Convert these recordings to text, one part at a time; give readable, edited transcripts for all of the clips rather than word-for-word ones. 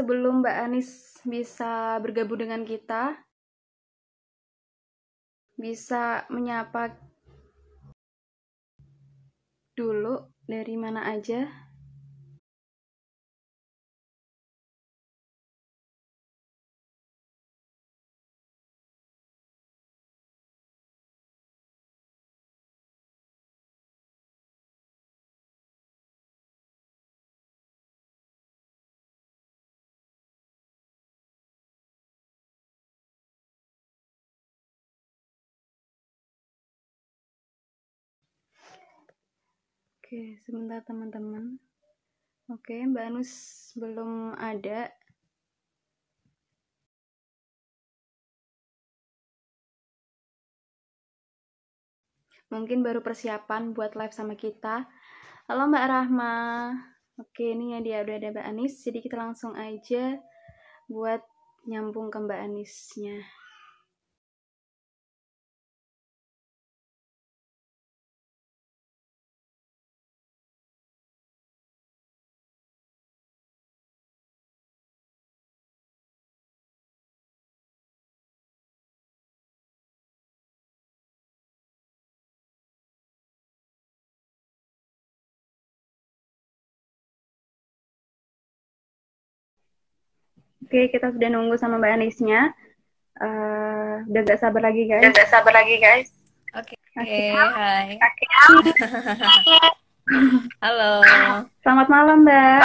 sebelum Mbak Anis bisa bergabung dengan kita, bisa menyapa dulu dari mana aja? Oke, sebentar teman-teman. Oke, Mbak Anus belum ada. Mungkin baru persiapan buat live sama kita. Halo Mbak Rahma. Oke, ini ya dia udah ada Mbak Anis. Jadi kita langsung aja buat nyambung ke Mbak Anisnya. Oke, kita sudah nunggu sama Mbak Anisnya. Udah gak sabar lagi guys. Oke, hai. Halo. Selamat malam Mbak.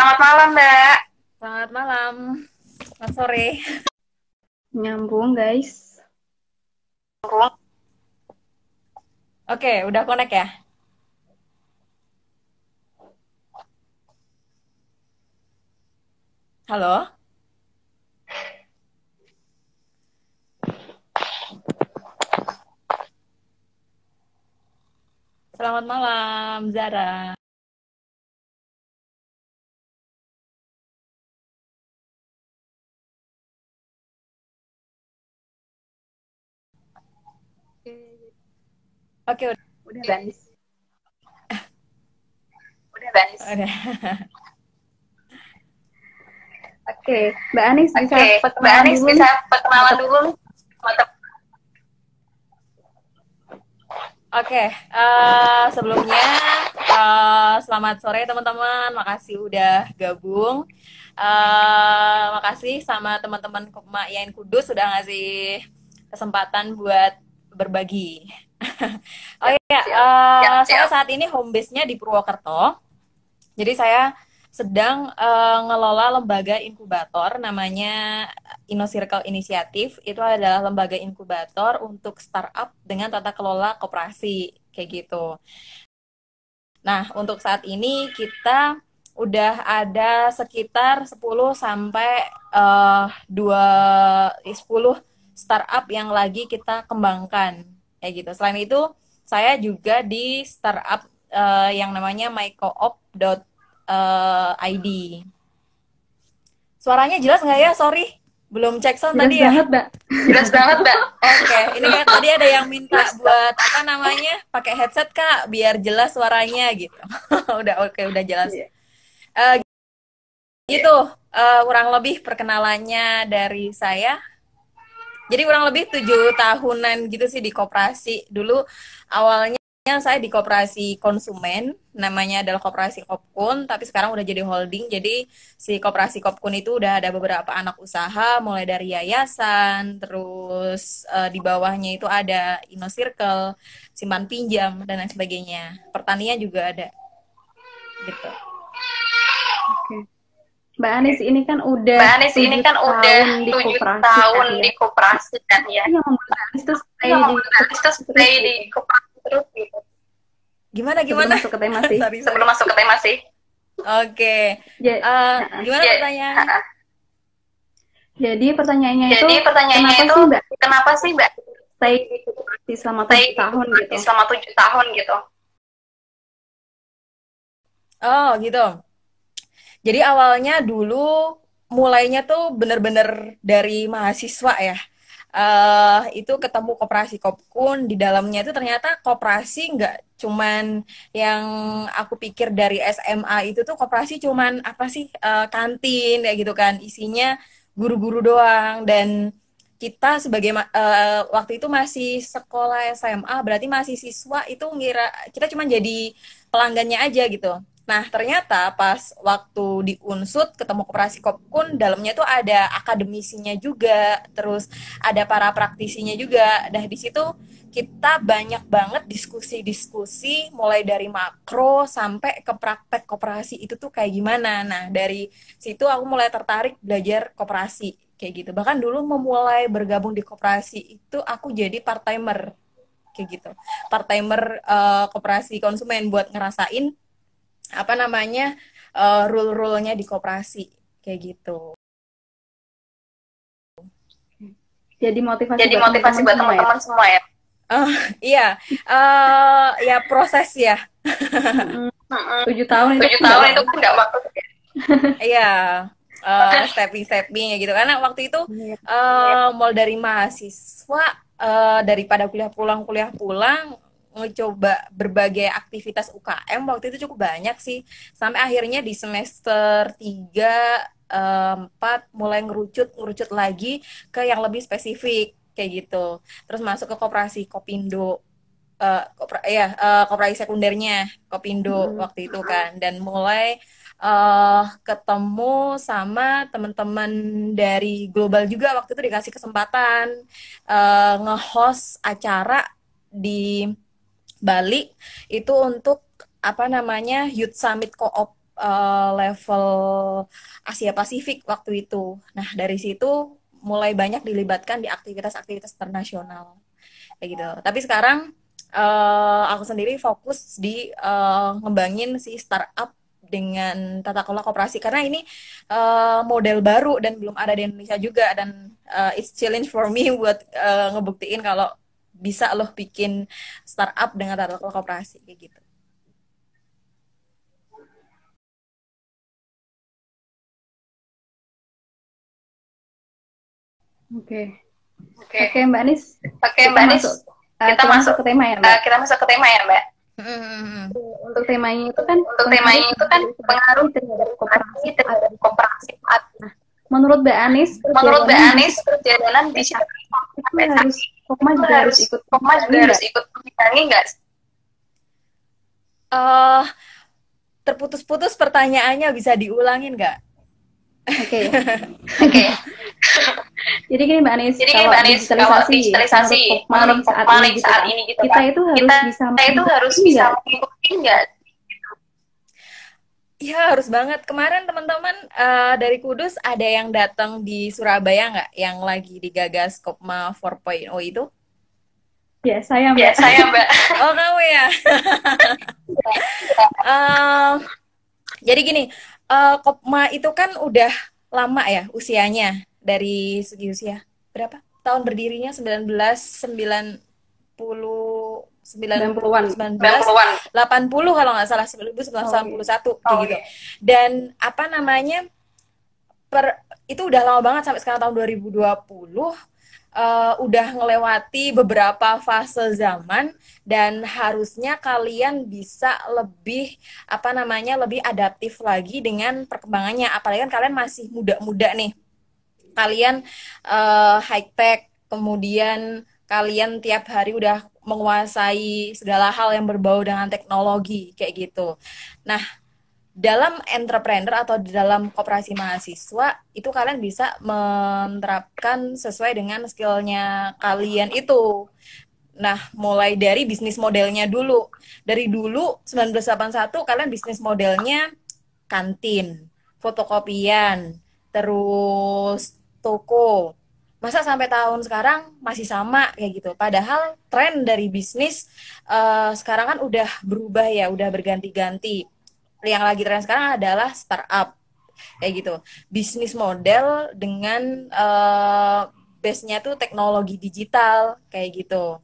Selamat malam. Selamat sore. Nyambung guys. Oke, udah connect ya? Halo? Selamat malam, Zara. Oke, Udah Banis. udah. Oke, Mbak Anis bisa perkenalan dulu. Oke, sebelumnya selamat sore teman-teman. Makasih udah gabung. Makasih sama teman-teman Yain Kudus sudah ngasih kesempatan buat berbagi. Oh iya, saya saat ini home base-nya di Purwokerto. Jadi saya sedang ngelola lembaga inkubator namanya InnoCircle Initiative. Itu adalah lembaga inkubator untuk startup dengan tata kelola koperasi kayak gitu. Nah, untuk saat ini kita udah ada sekitar 10 sampai 10 startup yang lagi kita kembangkan kayak gitu. Selain itu, saya juga di startup yang namanya mycoop.id. Suaranya jelas nggak ya? Sorry, belum cek sound tadi ya. Jelas banget, Mbak. Oke, ini kan tadi ada yang minta buat apa namanya? Pakai headset Kak, biar jelas suaranya gitu. udah jelas. Gitu, kurang lebih perkenalannya dari saya. Jadi kurang lebih 7 tahunan gitu sih di koperasi. Dulu awalnya saya di koperasi konsumen, namanya adalah koperasi Kopkun, tapi sekarang udah jadi holding. Jadi si koperasi Kopkun itu udah ada beberapa anak usaha, mulai dari yayasan, terus di bawahnya itu ada InnoCircle, simpan pinjam dan lain sebagainya. Pertanian juga ada. Gitu. Oke. Mbak Anis ini kan udah 7 tahun di koperasi kan ya. Yang membuat Mbak Anis tuh stay di koperasi terus gitu. Gimana? Sebelum masuk ke tema sih. Oke. Gimana pertanyaannya? Jadi pertanyaannya itu kenapa sih Mbak stay di koperasi selama 7 tahun gitu? Oh gitu. Jadi awalnya dulu mulainya tuh bener-bener dari mahasiswa ya. itu ketemu koperasi Kopkun. Di dalamnya itu ternyata koperasi nggak cuman yang aku pikir dari SMA itu tuh koperasi cuman apa sih, kantin kayak gitu kan, isinya guru-guru doang. Dan kita sebagai waktu itu masih sekolah SMA, berarti masih siswa, itu ngira kita cuma jadi pelanggannya aja gitu. Nah, ternyata pas waktu di Unsud ketemu koperasi Kopkun, dalamnya tuh ada akademisinya juga, terus ada para praktisinya juga. Nah, di situ kita banyak banget diskusi-diskusi mulai dari makro sampai ke praktek koperasi itu tuh kayak gimana. Nah, dari situ aku mulai tertarik belajar koperasi kayak gitu. Bahkan dulu memulai bergabung di koperasi itu aku jadi part-timer kayak gitu. Part-timer koperasi konsumen buat ngerasain apa namanya rule-rule-nya di koperasi kayak gitu. Jadi motivasi Jadi buat motivasi teman-teman buat semua ya. teman-teman semua ya. Iya, ya proses ya. 7 tahun itu 7 tahun itu kan nggak waktu. ya. Iya, stepping-stepping gitu. Karena waktu itu Iya. mulai dari mahasiswa, daripada kuliah pulang, ngecoba berbagai aktivitas UKM waktu itu cukup banyak sih. Sampai akhirnya di semester 3, 4 mulai ngerucut lagi ke yang lebih spesifik kayak gitu. Terus masuk ke koperasi Kopindo, koperasi sekundernya Kopindo waktu itu kan, dan mulai ketemu sama teman-teman dari global juga. Waktu itu dikasih kesempatan nge-host acara di Bali itu untuk apa namanya Youth Summit Co-op level Asia Pasifik waktu itu. Nah, dari situ mulai banyak dilibatkan di aktivitas-aktivitas internasional kayak gitu. Tapi sekarang aku sendiri fokus di ngembangin si startup dengan tata kelola koperasi, karena ini model baru dan belum ada di Indonesia juga, dan it's challenge for me buat ngebuktiin kalau bisa loh bikin startup dengan tata kelola koperasi kayak gitu. Oke. Oke, Oke, Mbak Anis. oke Kita Mbak Anis, masuk kita kita masuk masuk ke tema ya, Mbak. kita masuk ke tema ya Mbak. Untuk temanya itu kan Untuk temanya itu kan pengaruh terhadap koperasi. terhadap koperasi. Menurut Mbak Anis, Menurut Mbak Anis, perjalanan di sini sampai saat harus Kokma itu juga harus ikut Kokma juga harus ikut menangani nggak? Terputus-putus pertanyaannya, bisa diulangin nggak? Oke. Oke. Jadi gini Mbak Anis, Jadi kalau Mbak Anis, kalau digitalisasi menurut Kokma menurut saat ini gitu, kita itu harus bisa mengikuti nggak? Ya, harus banget. Kemarin teman-teman dari Kudus ada yang datang di Surabaya nggak, yang lagi digagas Kopma 4.0 itu? Ya, saya Mbak. Ya, saya Mbak. Oh, kamu ya? Jadi gini, Kopma itu kan udah lama ya usianya, dari segi usia. Berapa? Tahun berdirinya 1980 kalau nggak salah, 1991 kayak gitu. Dan apa namanya, itu udah lama banget, sampai sekarang tahun 2020 udah ngelewati beberapa fase zaman, dan harusnya kalian bisa lebih apa namanya lebih adaptif lagi dengan perkembangannya. Apalagi kan kalian masih muda-muda nih, kalian high tech, kemudian kalian tiap hari udah menguasai segala hal yang berbau dengan teknologi kayak gitu. Nah, dalam entrepreneur atau di dalam koperasi mahasiswa itu kalian bisa menerapkan sesuai dengan skillnya kalian itu. Nah, mulai dari bisnis modelnya dulu. Dari dulu 1981 kalian bisnis modelnya kantin, fotokopian, terus toko. Masa sampai tahun sekarang masih sama kayak gitu. Padahal tren dari bisnis sekarang kan udah berubah ya, udah berganti-ganti. Yang lagi tren sekarang adalah startup kayak gitu. Bisnis model dengan base-nya tuh teknologi digital kayak gitu.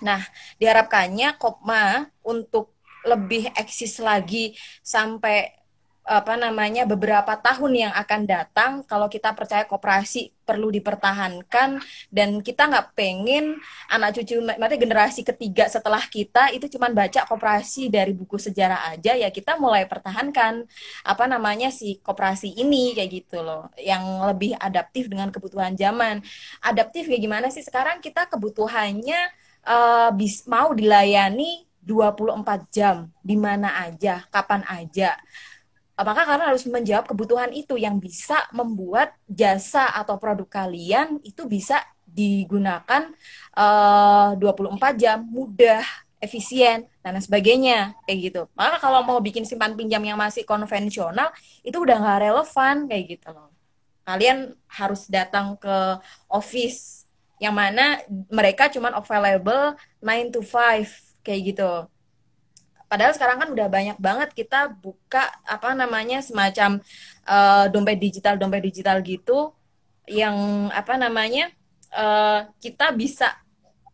Nah, diharapkannya Kopma untuk lebih eksis lagi sampai apa namanya beberapa tahun yang akan datang kalau kita percaya koperasi perlu dipertahankan dan kita nggak pengen anak cucu nanti generasi ketiga setelah kita itu cuman baca koperasi dari buku sejarah aja ya kita mulai pertahankan apa namanya si koperasi ini kayak gitu loh yang lebih adaptif dengan kebutuhan zaman adaptif kayak gimana sih sekarang kita kebutuhannya mau dilayani 24 jam di mana aja kapan aja apakah karena harus menjawab kebutuhan itu yang bisa membuat jasa atau produk kalian itu bisa digunakan 24 jam, mudah, efisien, dan lain sebagainya, kayak gitu. Maka kalau mau bikin simpan pinjam yang masih konvensional, itu udah nggak relevan, kayak gitu loh. Kalian harus datang ke office, yang mana mereka cuma available 9 to 5, kayak gitu. Padahal sekarang kan udah banyak banget kita buka apa namanya semacam dompet digital gitu yang apa namanya kita bisa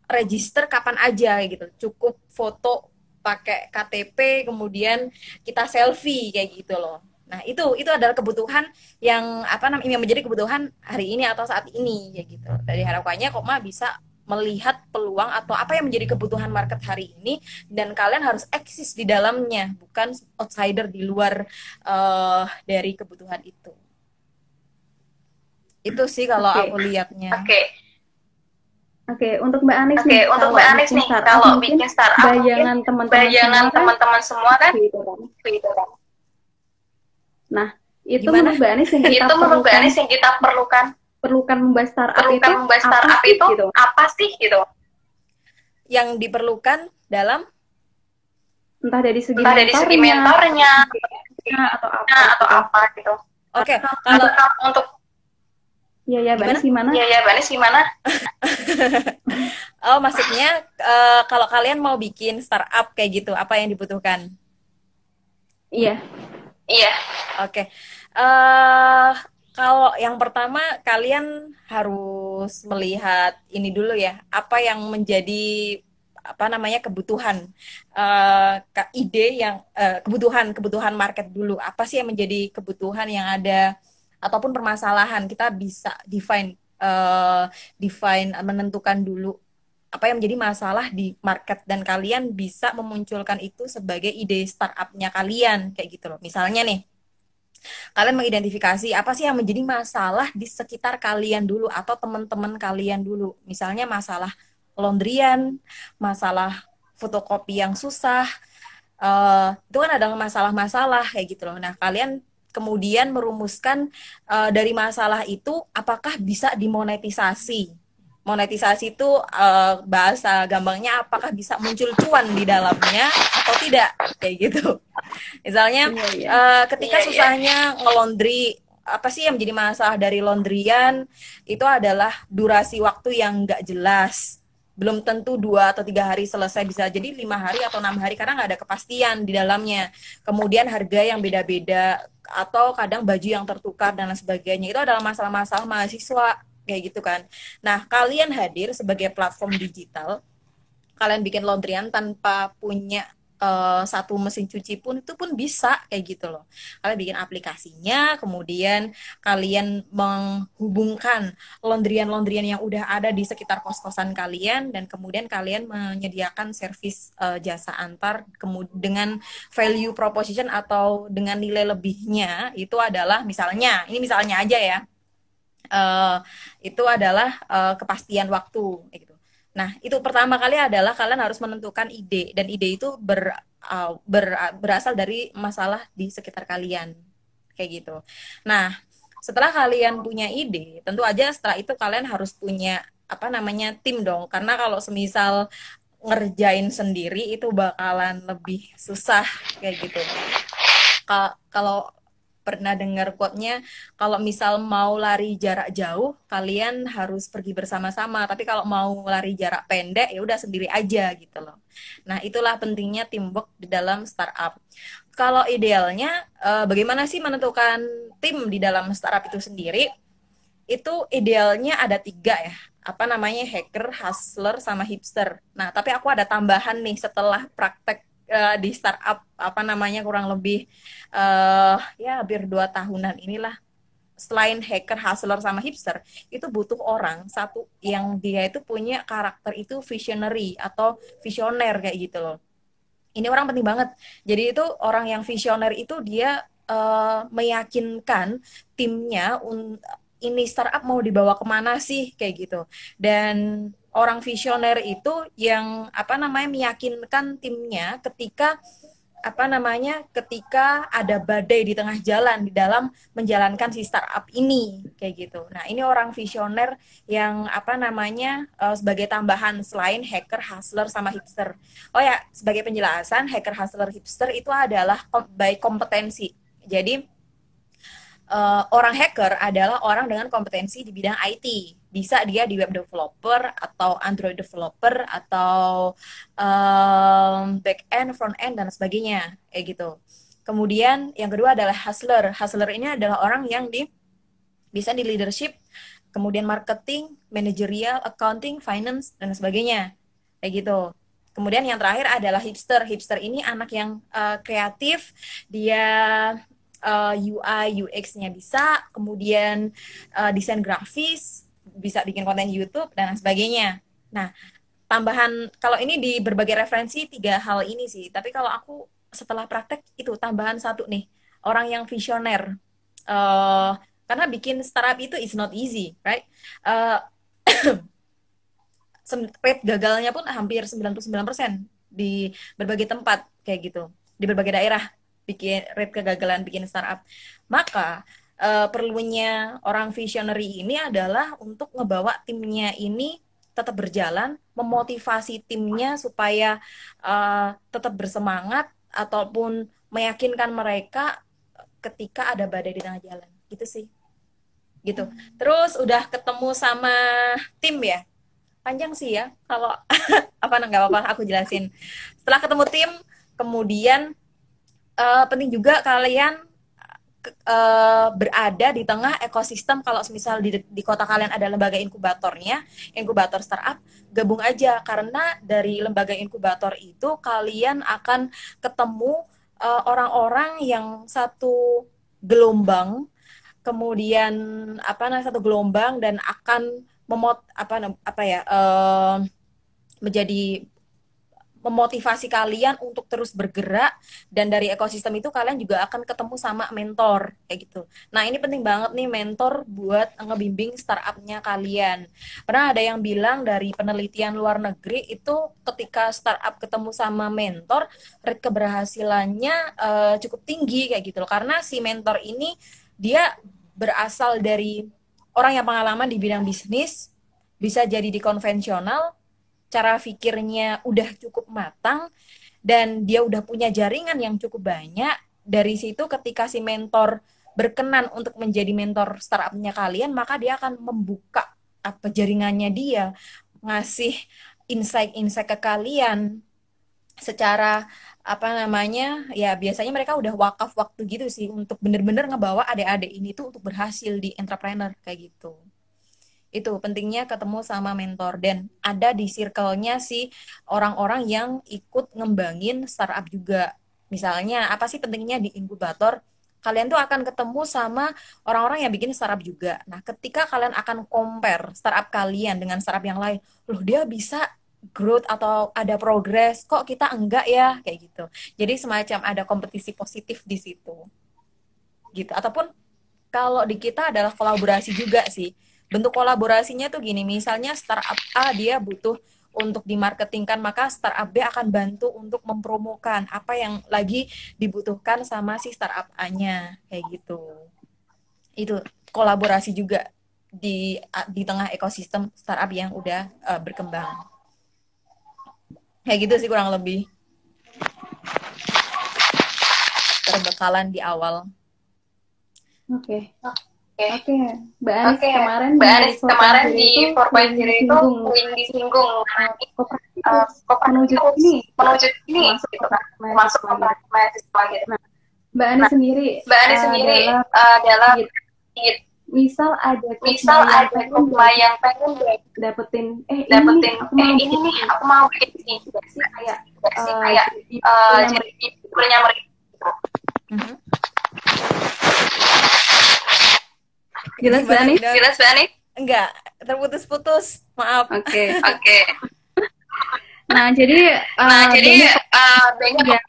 register kapan aja gitu. Cukup foto pakai KTP kemudian kita selfie kayak gitu loh. Nah, itu adalah kebutuhan yang apa namanya yang menjadi kebutuhan hari ini atau saat ini kayak gitu. Dari harapannya Koma bisa melihat peluang atau apa yang menjadi kebutuhan market hari ini dan kalian harus eksis di dalamnya, bukan outsider di luar dari kebutuhan itu. Itu sih kalau aku lihatnya. Oke, untuk Mbak Anis nih, untuk Mbak Anis nih, kalau bikin startup, bayangan teman-teman semua kan, gitu kan. Nah, itu Gimana? menurut Mbak Anis yang kita perlukan membahas startup itu gitu? Apa sih gitu? Yang diperlukan dalam entah dari segi mentornya atau apa gitu. Oke, kalau untuk Mbak Anis gimana? Oh, maksudnya kalau kalian mau bikin startup kayak gitu, apa yang dibutuhkan? Iya. Oke. Kalau yang pertama kalian harus melihat ini dulu ya, apa yang menjadi apa namanya kebutuhan ide yang kebutuhan market dulu. Apa sih yang menjadi kebutuhan yang ada ataupun permasalahan kita bisa define menentukan dulu apa yang menjadi masalah di market dan kalian bisa memunculkan itu sebagai ide startupnya kalian kayak gitu loh. Misalnya nih kalian mengidentifikasi apa sih yang menjadi masalah di sekitar kalian dulu atau teman-teman kalian dulu. Misalnya masalah laundryan, masalah fotokopi yang susah, itu kan adalah masalah-masalah kayak gitu loh. Nah, kalian kemudian merumuskan dari masalah itu apakah bisa dimonetisasi. Monetisasi itu bahasa gampangnya apakah bisa muncul cuan di dalamnya atau tidak kayak gitu. Misalnya ketika susahnya ngelondri apa sih yang menjadi masalah dari laundryan itu adalah durasi waktu yang nggak jelas. Belum tentu 2 atau 3 hari selesai, bisa jadi 5 hari atau 6 hari karena nggak ada kepastian di dalamnya. Kemudian harga yang beda-beda atau kadang baju yang tertukar dan lain sebagainya. Itu adalah masalah-masalah mahasiswa kayak gitu kan. Nah, kalian hadir sebagai platform digital, kalian bikin laundryan tanpa punya satu mesin cuci pun itu pun bisa kayak gitu loh. Kalian bikin aplikasinya, kemudian kalian menghubungkan laundryan yang udah ada di sekitar kos-kosan kalian dan kemudian kalian menyediakan servis jasa antar dengan value proposition atau dengan nilai lebihnya itu adalah misalnya aja ya. Itu adalah kepastian waktu gitu. Nah, itu pertama kali adalah kalian harus menentukan ide dan ide itu berasal dari masalah di sekitar kalian kayak gitu. Nah, setelah kalian punya ide, tentu aja setelah itu kalian harus punya apa namanya tim dong. Karena kalau semisal ngerjain sendiri itu bakalan lebih susah kayak gitu. Kalau pernah dengar quote-nya, kalau misal mau lari jarak jauh, kalian harus pergi bersama-sama. Tapi kalau mau lari jarak pendek, ya udah sendiri aja gitu loh. Nah, itulah pentingnya teamwork di dalam startup. Kalau idealnya, bagaimana sih menentukan tim di dalam startup itu sendiri? Itu idealnya ada 3 ya. Apa namanya, hacker, hustler, sama hipster. Nah, tapi aku ada tambahan nih setelah praktek di startup apa namanya kurang lebih ya hampir 2 tahunan inilah, selain hacker, hustler sama hipster, itu butuh orang satu yang dia itu punya karakter itu visionary atau visioner kayak gitu loh. Ini orang penting banget. Jadi itu orang yang visioner itu dia meyakinkan timnya ini startup mau dibawa kemana sih kayak gitu. Dan orang visioner itu yang apa namanya meyakinkan timnya ketika apa namanya ketika ada badai di tengah jalan di dalam menjalankan si startup ini kayak gitu. Nah, ini orang visioner yang apa namanya sebagai tambahan selain hacker, hustler sama hipster. Oh ya, sebagai penjelasan, hacker, hustler, hipster itu adalah by kompetensi. Jadi orang hacker adalah orang dengan kompetensi di bidang IT. Bisa dia di web developer atau Android developer atau back end, front end dan sebagainya kayak gitu. Kemudian yang kedua adalah hustler. Hustler ini adalah orang yang bisa di leadership, kemudian marketing, managerial, accounting, finance dan sebagainya kayak gitu. Kemudian yang terakhir adalah hipster. Hipster ini anak yang kreatif, dia UI, UX-nya bisa, kemudian desain grafis, bisa bikin konten YouTube, dan sebagainya. Nah, tambahan, kalau ini di berbagai referensi 3 hal ini sih, tapi kalau aku setelah praktek itu tambahan satu nih, orang yang visioner. Karena bikin startup itu is not easy, right? Rate gagalnya pun hampir 99% di berbagai tempat kayak gitu, di berbagai daerah bikin rate kegagalan bikin startup. Maka perlunya orang visionary ini adalah untuk ngebawa timnya ini tetap berjalan, memotivasi timnya supaya tetap bersemangat ataupun meyakinkan mereka ketika ada badai di tengah jalan. Gitu sih. Gitu. Terus udah ketemu sama tim ya. Panjang sih ya kalau apa nggak apa-apa aku jelasin. Setelah ketemu tim, kemudian penting juga kalian berada di tengah ekosistem. Kalau misal di kota kalian ada lembaga inkubatornya, inkubator startup, gabung aja karena dari lembaga inkubator itu kalian akan ketemu orang-orang yang satu gelombang, kemudian satu gelombang dan akan menjadi memotivasi kalian untuk terus bergerak, dan dari ekosistem itu kalian juga akan ketemu sama mentor kayak gitu. Nah, ini penting banget nih mentor buat ngebimbing startupnya kalian. Pernah ada yang bilang dari penelitian luar negeri itu ketika startup ketemu sama mentor, rate keberhasilannya cukup tinggi kayak gitu loh. Karena si mentor ini dia berasal dari orang yang pengalaman di bidang bisnis, bisa jadi di konvensional, cara pikirnya udah cukup matang, dan dia udah punya jaringan yang cukup banyak. Dari situ ketika si mentor berkenan untuk menjadi mentor startupnya kalian, maka dia akan membuka jaringannya dia, ngasih insight-insight ke kalian secara ya biasanya mereka udah wakaf waktu gitu sih untuk bener-bener ngebawa adik-adik ini tuh untuk berhasil di entrepreneur kayak gitu. Itu pentingnya ketemu sama mentor dan ada di circle-nya sih orang-orang yang ikut ngembangin startup juga. Misalnya apa sih pentingnya di inkubator? Kalian tuh akan ketemu sama orang-orang yang bikin startup juga. Nah, ketika kalian akan compare startup kalian dengan startup yang lain, loh dia bisa growth atau ada progress, kok kita enggak ya, kayak gitu. Jadi semacam ada kompetisi positif di situ. Gitu. Ataupun kalau di kita adalah kolaborasi juga sih. Bentuk kolaborasinya tuh gini, misalnya startup A dia butuh untuk dimarketingkan, maka startup B akan bantu untuk mempromokan apa yang lagi dibutuhkan sama si startup A-nya, kayak gitu. Itu kolaborasi juga di tengah ekosistem startup yang udah berkembang. Kayak gitu sih kurang lebih. Perbekalan di awal. Oke, Mbak Anis kemarin di 4.0 itu disinggung menuju ini masuk ke mahasiswa gitu. Nah, Mbak Anis sendiri adalah misal ada yang pengen dapetin ini nih aku mau bikin sih kayak jadi punya mereka. Jelas banget nih? Enggak, terputus-putus. Maaf. Oke. Nah, jadi banyak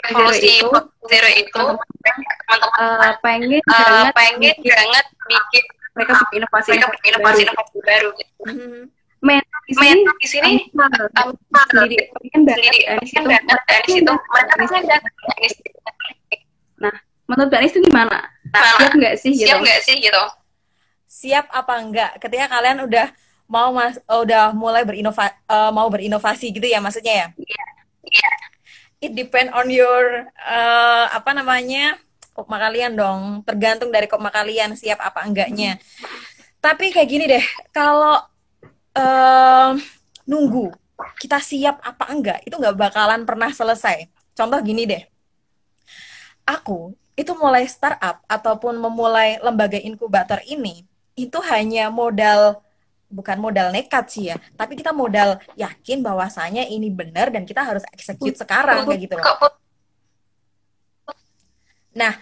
solusi zero itu teman-teman pengen banget bikin mereka bikin inovasi baru. Mental di sini sendiri kan banget di situ mereka pengen. Nah, menurut Mbak Anis itu gimana? Siap nggak sih gitu? Siap apa enggak? Ketika kalian udah udah mulai berinovasi gitu ya maksudnya ya? Iya. It depend on your kopma kalian dong. Tergantung dari kopma kalian siap apa enggaknya. Tapi kayak gini deh, kalau nunggu kita siap apa enggak itu nggak bakalan pernah selesai. Contoh gini deh, aku itu mulai startup ataupun memulai lembaga inkubator ini itu hanya bukan modal nekat sih ya, tapi kita modal yakin bahwasanya ini benar dan kita harus execute sekarang kayak gitu loh. Nah,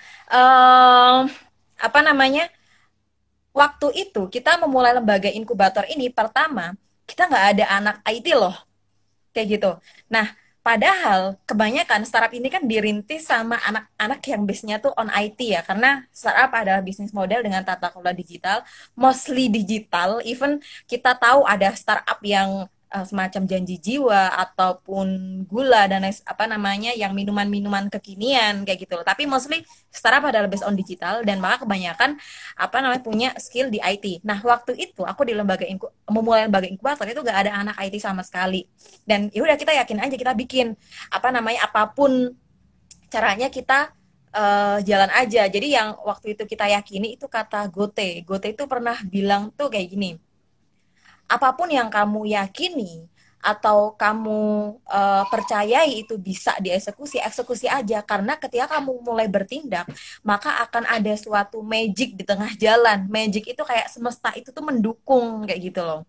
waktu itu kita memulai lembaga inkubator ini pertama kita nggak ada anak IT loh, kayak gitu. Nah, padahal kebanyakan startup ini kan dirintis sama anak-anak yang base-nya tuh on IT ya, karena startup adalah bisnis model dengan tata kelola digital, mostly digital. Even kita tahu ada startup yang semacam janji jiwa ataupun gula dan yang minuman-minuman kekinian kayak gitu loh. Tapi mostly startup adalah based on digital dan maka kebanyakan punya skill di IT. Nah, waktu itu aku di memulai lembaga inkubator itu gak ada anak IT sama sekali. Dan ya udah kita yakin aja kita bikin apapun caranya kita jalan aja. Jadi yang waktu itu kita yakini itu kata Gote itu pernah bilang tuh kayak gini, apapun yang kamu yakini atau kamu percayai itu bisa eksekusi aja, karena ketika kamu mulai bertindak maka akan ada suatu magic di tengah jalan. Magic itu kayak semesta itu tuh mendukung kayak gitu loh.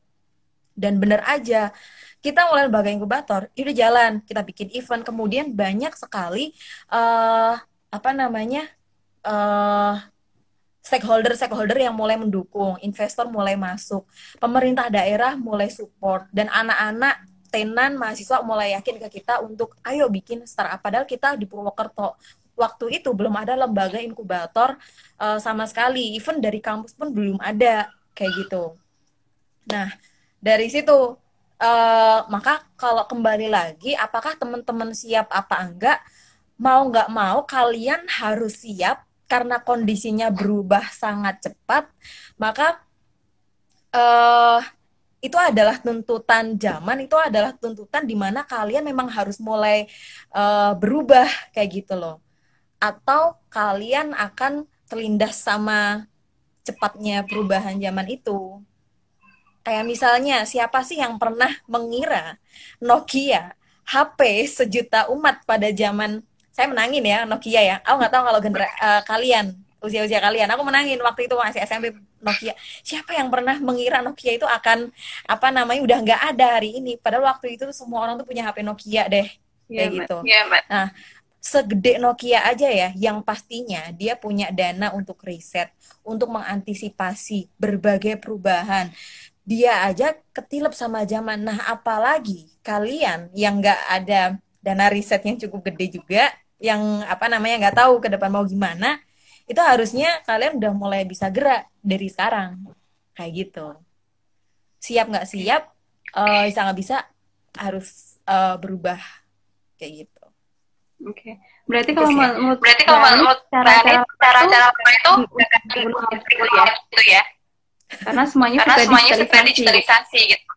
Dan bener aja kita mulai lembaga inkubator itu jalan, kita bikin event, kemudian banyak sekali stakeholder yang mulai mendukung, investor mulai masuk, pemerintah daerah mulai support, dan anak-anak tenan mahasiswa mulai yakin ke kita untuk ayo bikin startup. Padahal kita di Purwokerto waktu itu belum ada lembaga inkubator sama sekali, even dari kampus pun belum ada kayak gitu. Nah, dari situ maka kalau kembali lagi, apakah teman-teman siap apa enggak? Mau nggak mau kalian harus siap, karena kondisinya berubah sangat cepat, maka itu adalah tuntutan zaman, itu adalah tuntutan di mana kalian memang harus mulai berubah kayak gitu loh. Atau kalian akan terlindas sama cepatnya perubahan zaman itu. Kayak misalnya, siapa sih yang pernah mengira Nokia, HP sejuta umat pada zaman, saya menangin ya Nokia ya. Aku nggak tahu kalau kalian, usia-usia kalian, aku menangin waktu itu masih SMP Nokia. Siapa yang pernah mengira Nokia itu akan udah nggak ada hari ini? Padahal waktu itu semua orang tuh punya HP Nokia deh, kayak gitu. Nah, segede Nokia aja ya, yang pastinya dia punya dana untuk riset, untuk mengantisipasi berbagai perubahan. Dia aja ketilep sama zaman. Nah, apalagi kalian yang nggak ada dana riset yang cukup gede juga, yang nggak tahu ke depan mau gimana, itu harusnya kalian udah mulai bisa gerak dari sekarang kayak gitu. Siap nggak siap, bisa nggak bisa, harus berubah kayak gitu. Oke. Berarti kalau menurut cara-cara itu gitu ya. Karena semuanya sudah digitalisasi gitu.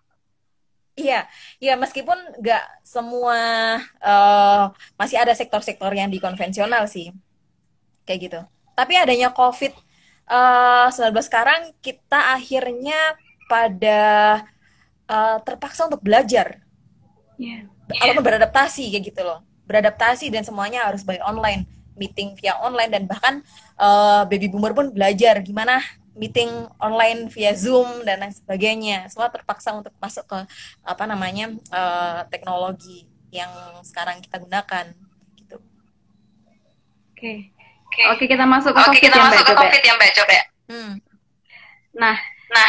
Iya, ya meskipun nggak semua, masih ada sektor-sektor yang dikonvensional sih, kayak gitu. Tapi adanya COVID-19 sekarang, kita akhirnya pada terpaksa untuk belajar, atau beradaptasi kayak gitu loh. Beradaptasi dan semuanya harus by online. meeting via online, dan bahkan baby boomer pun belajar gimana meeting online via Zoom dan lain sebagainya. Semua terpaksa untuk masuk ke apa namanya teknologi yang sekarang kita gunakan gitu. Oke. Oke, kita masuk ke COVID ya Mbak, coba. Coba. Nah,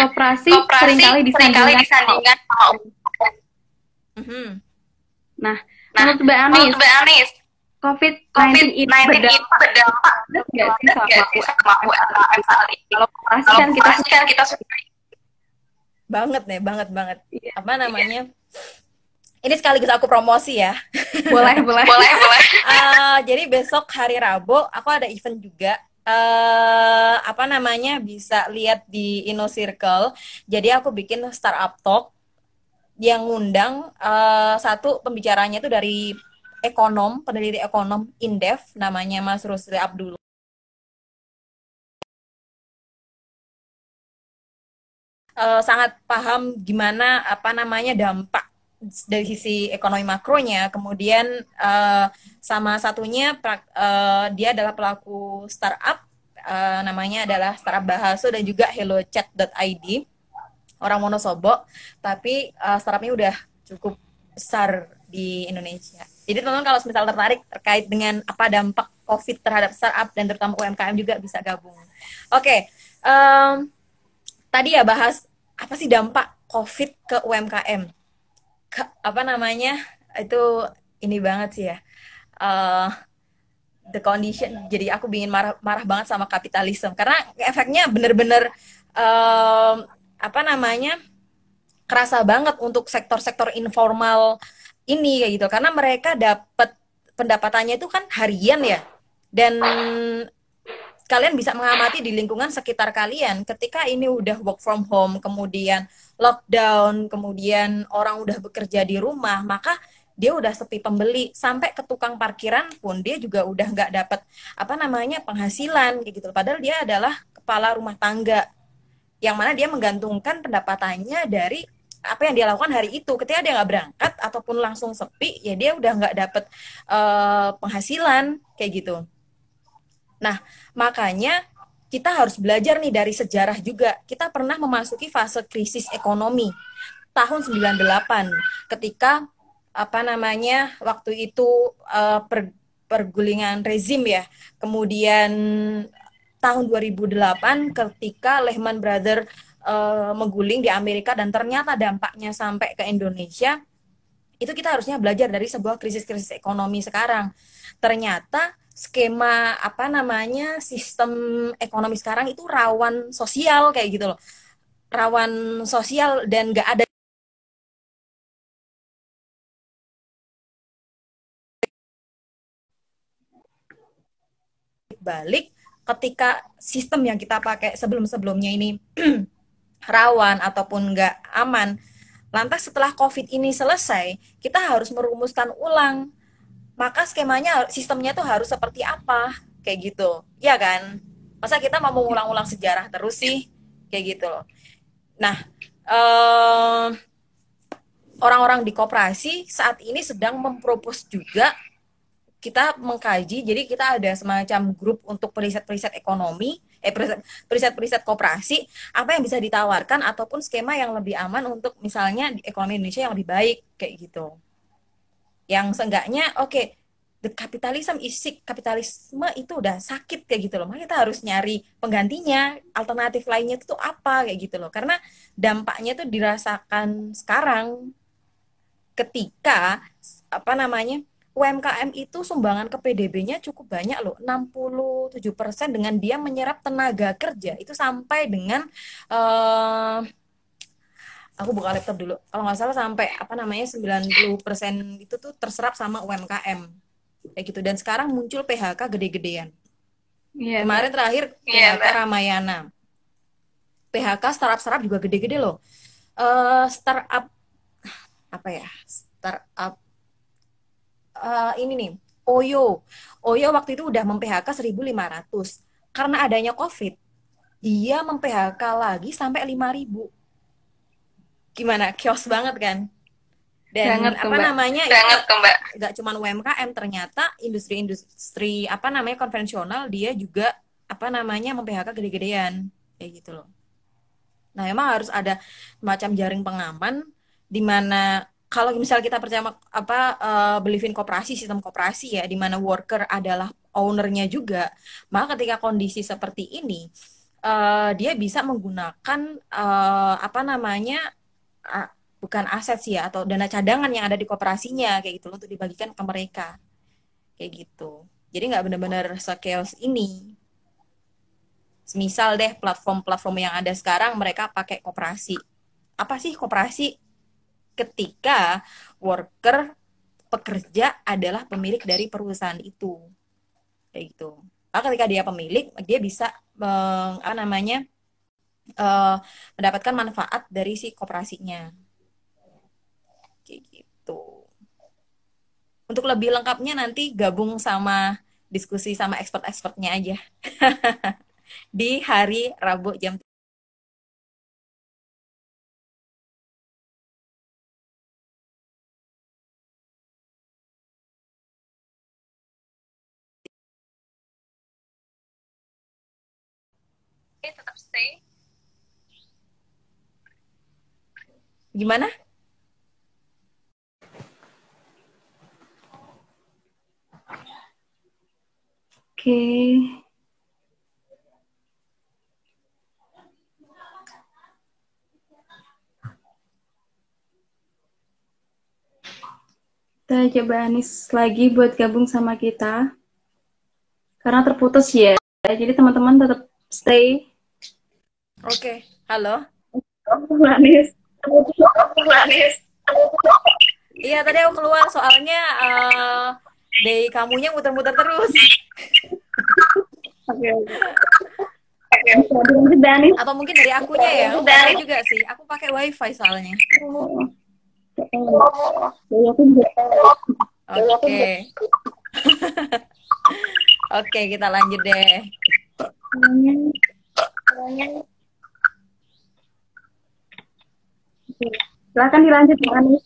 koperasi seringkali disandingkan sama Nah, menurut Mbak Anis, COVID-19 itu berdampak nggak sih sama UMKM saat ini? Kalau koperasi kan kita banget. Iya, apa namanya? Ini sekaligus aku promosi ya. Boleh. Jadi besok hari Rabu aku ada event juga. Apa namanya, bisa lihat di InnoCircle. Jadi aku bikin startup talk yang ngundang satu pembicaranya itu dari peneliti ekonom Indef, namanya Mas Rusli Abdullah. Sangat paham gimana apa namanya dampak dari sisi ekonomi makronya. Kemudian sama satunya dia adalah pelaku startup, namanya adalah startup Bahaso dan juga hellochat.id, orang Wonosobo, tapi startupnya udah cukup besar di Indonesia. Jadi teman-teman kalau misal tertarik terkait dengan apa dampak COVID terhadap startup dan terutama UMKM juga bisa gabung. Oke. Tadi ya bahas apa sih dampak COVID ke UMKM. Apa namanya, itu ini banget sih ya. The condition, jadi aku ingin marah banget sama kapitalisme. Karena efeknya bener-bener apa namanya, kerasa banget untuk sektor-sektor informal ini kayak gitu. Karena mereka dapat pendapatannya itu kan harian ya. Dan kalian bisa mengamati di lingkungan sekitar kalian ketika ini udah work from home, kemudian lockdown, kemudian orang udah bekerja di rumah, maka dia udah sepi pembeli, sampai ke tukang parkiran pun dia juga udah nggak dapat apa namanya penghasilan kayak gitu. Padahal dia adalah kepala rumah tangga yang mana dia menggantungkan pendapatannya dari apa yang dia lakukan hari itu. Ketika dia nggak berangkat ataupun langsung sepi, ya dia udah nggak dapat penghasilan kayak gitu. Nah, makanya kita harus belajar nih dari sejarah juga. Kita pernah memasuki fase krisis ekonomi tahun 98 ketika apa namanya waktu itu pergulingan rezim ya. Kemudian tahun 2008 ketika Lehman Brothers mengguling di Amerika dan ternyata dampaknya sampai ke Indonesia. Itu kita harusnya belajar dari sebuah krisis-krisis ekonomi sekarang. Ternyata skema apa namanya sistem ekonomi sekarang itu rawan sosial kayak gitu loh, rawan sosial dan nggak ada balik ketika sistem yang kita pakai sebelum-sebelumnya ini rawan ataupun nggak aman. Lantas setelah COVID ini selesai, kita harus merumuskan ulang. Maka skemanya, sistemnya tuh harus seperti apa, kayak gitu, ya kan? Masa kita mau mengulang-ulang sejarah terus sih, kayak gitu loh. Nah, orang-orang di koperasi saat ini sedang mempropos juga kita mengkaji, jadi kita ada semacam grup untuk periset-periset ekonomi, periset-periset koperasi, apa yang bisa ditawarkan ataupun skema yang lebih aman untuk misalnya di ekonomi Indonesia yang lebih baik, kayak gitu. Yang seenggaknya the capitalism is sick, kapitalisme itu udah sakit kayak gitu loh. Makanya kita harus nyari penggantinya, alternatif lainnya itu tuh apa kayak gitu loh. Karena dampaknya tuh dirasakan sekarang ketika apa namanya UMKM itu sumbangan ke PDB-nya cukup banyak loh, 67% dengan dia menyerap tenaga kerja itu sampai dengan aku buka laptop dulu. Kalau nggak salah sampai apa namanya 90% itu tuh terserap sama UMKM. Kayak gitu. Dan sekarang muncul PHK gede-gedean. Iya, kemarin terakhir PHK Ramayana. PHK startup juga gede-gede loh. Startup apa ya? Startup ini nih, Oyo waktu itu udah mem-PHK 1.500. Karena adanya COVID, dia mem-PHK lagi sampai 5.000. Gimana? Chaos banget kan? Dan Banget tuh, apa Mbak. namanya? Banget tuh, Mbak. Nggak cuma UMKM, ternyata industri-industri apa namanya konvensional dia juga apa namanya mem-PHK gede-gedean kayak gitu loh. Nah, emang harus ada semacam jaring pengaman di mana kalau misal kita percaya believe in koperasi, sistem koperasi ya, di mana worker adalah ownernya juga, maka ketika kondisi seperti ini, dia bisa menggunakan apa namanya bukan aset sih ya, atau dana cadangan yang ada di koperasinya kayak gitu loh, untuk dibagikan ke mereka kayak gitu. Jadi nggak benar-benar se-chaos ini. Misal deh platform-platform yang ada sekarang mereka pakai koperasi. Apa sih koperasi? Ketika pekerja adalah pemilik dari perusahaan itu. Kayak gitu. Maka ketika dia pemilik, dia bisa mendapatkan manfaat dari si koperasinya. Kayak gitu. Untuk lebih lengkapnya nanti gabung sama diskusi sama expert-expertnya aja. Di hari Rabu jam Tetap stay. gimana? Oke. Kita coba Anis lagi buat gabung sama kita. Karena terputus ya. Jadi teman-teman tetap stay. Oke, halo. Anis. Anis. Iya, tadi aku keluar soalnya dari kamunya muter-muter terus. Oke. Oke. Atau mungkin dari akunya ya? Dari juga sih. Aku pakai WiFi soalnya. Oke. Oke, kita lanjut deh. Silakan dilanjut, Anis.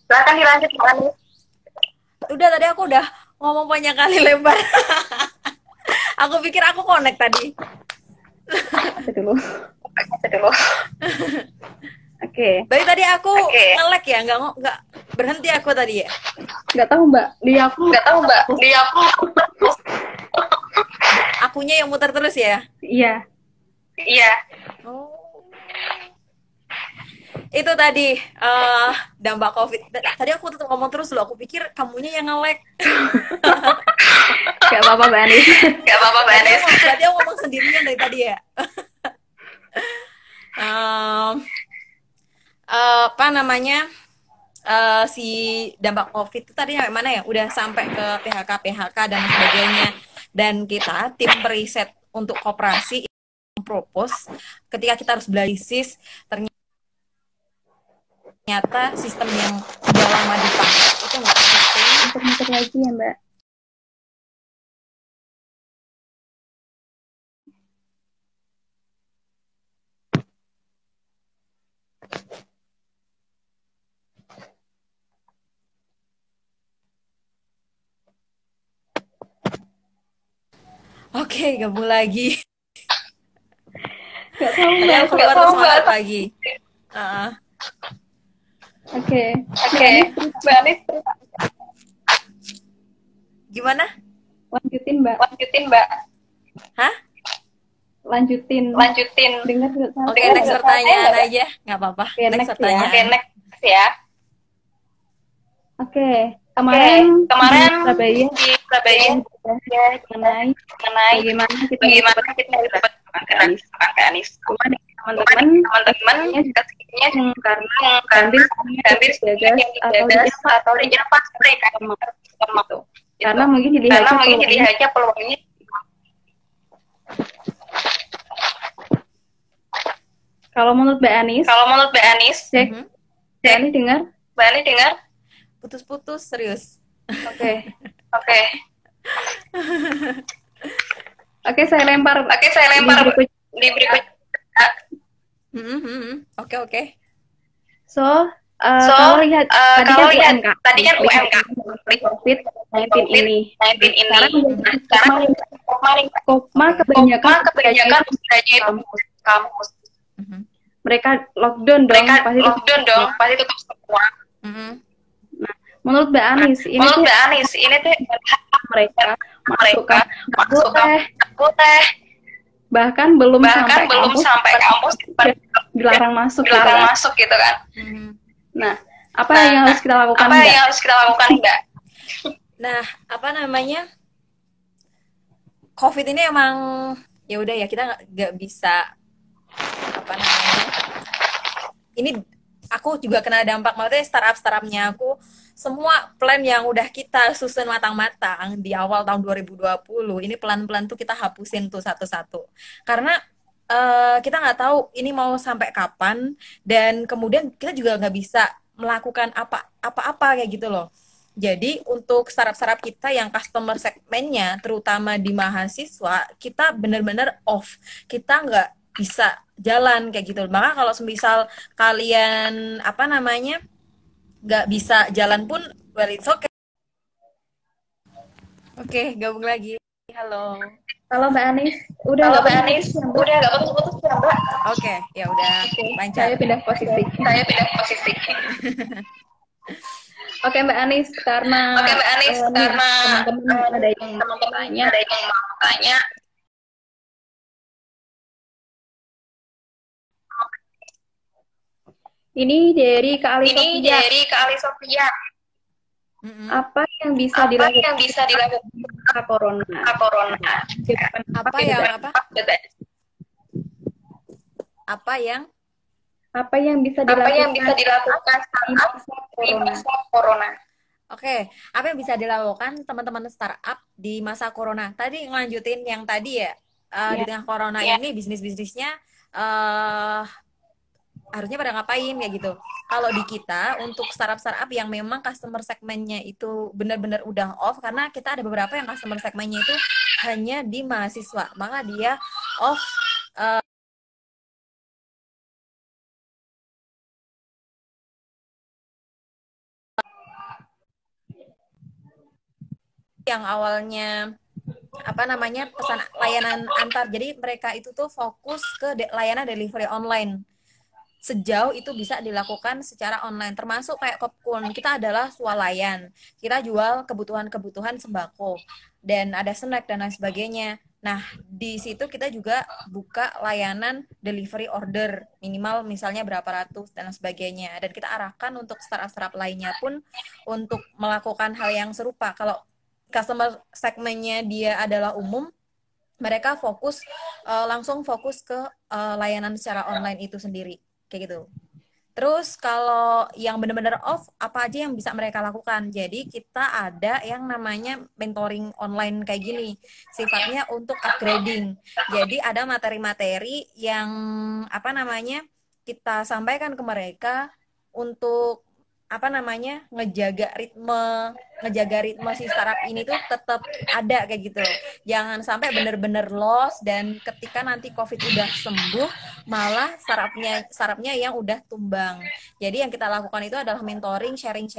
Udah, tadi aku udah ngomong banyak kali lebar. Aku pikir aku connect tadi. Dulu. Oke. Berarti tadi aku nge-lag ya, nggak berhenti aku tadi ya? Nggak tahu, Mbak. Di aku. Akunya yang muter terus ya? Iya. Oh. Itu tadi dampak COVID. Tadi aku tetap ngomong terus loh. Aku pikir kamunya yang nge-lag. Gak apa-apa, Mbak Anis. Berarti aku ngomong sendirian dari tadi ya. Apa namanya? Si dampak COVID itu tadi sampai mana ya? Udah sampai ke PHK dan sebagainya. Dan kita tim periset untuk koperasi propose ketika kita harus belajar ternyata sistem yang udah lama dipakai itu nggak sustain. Muter lagi ya, Mbak. Oke, gabung lagi. Gak tahu, Mbak. Aku keluar terus masuk lagi. Oke. Mbak Anis. Gimana? Lanjutin, Mbak. Hah? Lanjutin. Dengar. Oke, next pertanyaan aja. Nggak apa-apa. Next pertanyaan. Next ya. Oke. Kemarin di Surabaya mengenai bagaimana kita dapat Anis. Teman-teman karena hampir digagas atau dilepas mereka gitu. Karena mungkin dilihatnya peluangnya. Kalau menurut Mbak Anis, cek. Mbak Anis dengar? Putus-putus, serius. Oke. Oke, saya lempar di berikut. Oke. So, Kalau lihat tadi kan UMK COVID-19 ini. sekarang Kopma kebanyakan belajarnya itu kampus. mereka lockdown dong, pasti tutup semua. Nah, menurut Mbak Anis, ini tuh mereka masukkan aku teh, bahkan belum sampai kampus dilarang masuk gitu kan. Nah, apa yang harus kita lakukan, Mbak? Nah, apa namanya? COVID ini emang ya udah ya, kita nggak bisa apa namanya. Ini aku juga kena dampak, maksudnya startupnya aku, semua plan yang udah kita susun matang-matang di awal tahun 2020 ini pelan-pelan tuh kita hapusin tuh satu-satu, karena kita nggak tahu ini mau sampai kapan, dan kemudian kita juga nggak bisa melakukan apa-apa kayak gitu loh. Jadi untuk startup-startup kita yang customer segmennya terutama di mahasiswa, kita benar-benar off, kita nggak bisa jalan kayak gitu. Maka kalau semisal kalian apa namanya nggak bisa jalan pun, well it's okay. Oke, gabung lagi. Halo. Kalau Mbak Anis udah nggak putus-putus ya, Mbak. Oke, ya udah lancar. Saya pindah posisi. Oke Mbak Anis, karena teman-teman ada yang mau tanya. Ini dari Kak Ali Sofia. Apa yang bisa dilakukan corona? Apa yang bisa dilakukan di masa corona? Oke, apa yang bisa dilakukan teman-teman startup di masa corona? Tadi ngelanjutin yang tadi ya, di tengah corona ini bisnisnya harusnya pada ngapain ya gitu. Kalau di kita untuk startup yang memang customer segmennya itu benar-benar udah off, karena kita ada beberapa yang customer segmennya itu hanya di mahasiswa, maka dia off. Yang awalnya apa namanya pesan layanan antar, jadi mereka itu tuh fokus ke layanan delivery online. Sejauh itu bisa dilakukan secara online, termasuk kayak Kopkun, kita adalah swalayan, kita jual kebutuhan sembako dan ada snack dan lain sebagainya. Nah, di situ kita juga buka layanan delivery order minimal misalnya berapa ratus dan lain sebagainya, dan kita arahkan untuk startup lainnya pun untuk melakukan hal yang serupa. Kalau customer segmennya dia adalah umum, mereka langsung fokus ke layanan secara online itu sendiri kayak gitu. Terus kalau yang benar-benar off, apa aja yang bisa mereka lakukan? Jadi kita ada yang namanya mentoring online kayak gini, sifatnya untuk upgrading. Jadi ada materi-materi yang apa namanya kita sampaikan ke mereka untuk apa namanya ngejaga ritme si startup ini tuh tetap ada kayak gitu. Jangan sampai bener-bener loss, dan ketika nanti COVID udah sembuh malah startupnya yang udah tumbang. Jadi yang kita lakukan itu adalah mentoring, sharing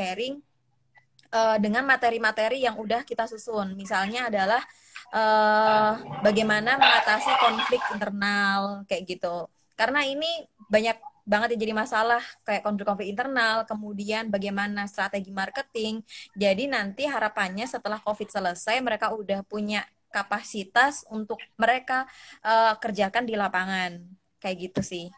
dengan materi-materi yang udah kita susun. Misalnya adalah bagaimana mengatasi konflik internal kayak gitu. Karena ini banyak banget yang jadi masalah, kayak konflik internal, kemudian bagaimana strategi marketing. Jadi nanti harapannya setelah COVID selesai mereka udah punya kapasitas untuk mereka kerjakan di lapangan kayak gitu sih.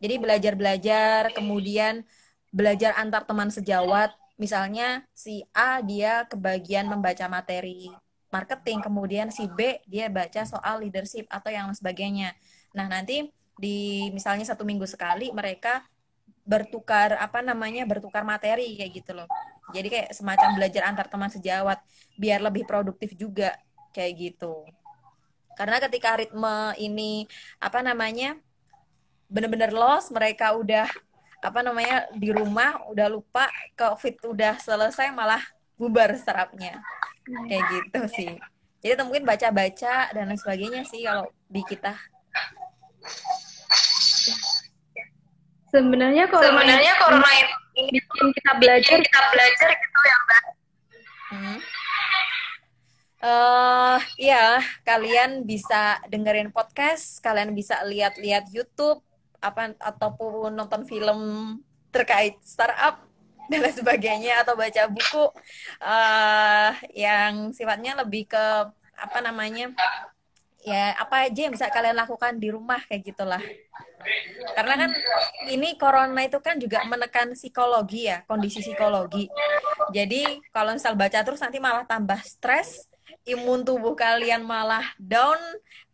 Jadi belajar, kemudian belajar antar teman sejawat. Misalnya si A dia kebagian membaca materi marketing, kemudian si B dia baca soal leadership atau yang sebagainya. Nah, nanti di misalnya 1 minggu sekali mereka bertukar materi kayak gitu loh. Jadi kayak semacam belajar antar teman sejawat biar lebih produktif juga kayak gitu. Karena ketika ritme ini bener-bener loss, mereka udah di rumah udah lupa COVID udah selesai, malah bubar startupnya kayak gitu sih. Jadi mungkin baca-baca dan lain sebagainya sih kalau di kita. Sebenarnya corona bikin kita belajar gitu ya Mbak. Hmm. Ya, kalian bisa dengerin podcast, kalian bisa lihat-lihat YouTube, ataupun nonton film terkait startup dan lain sebagainya, atau baca buku yang sifatnya lebih ke apa namanya, ya apa aja yang bisa kalian lakukan di rumah kayak gitulah. Karena kan ini corona itu kan juga menekan psikologi ya, kondisi psikologi. Jadi kalau misal baca terus nanti malah tambah stres, imun tubuh kalian malah down,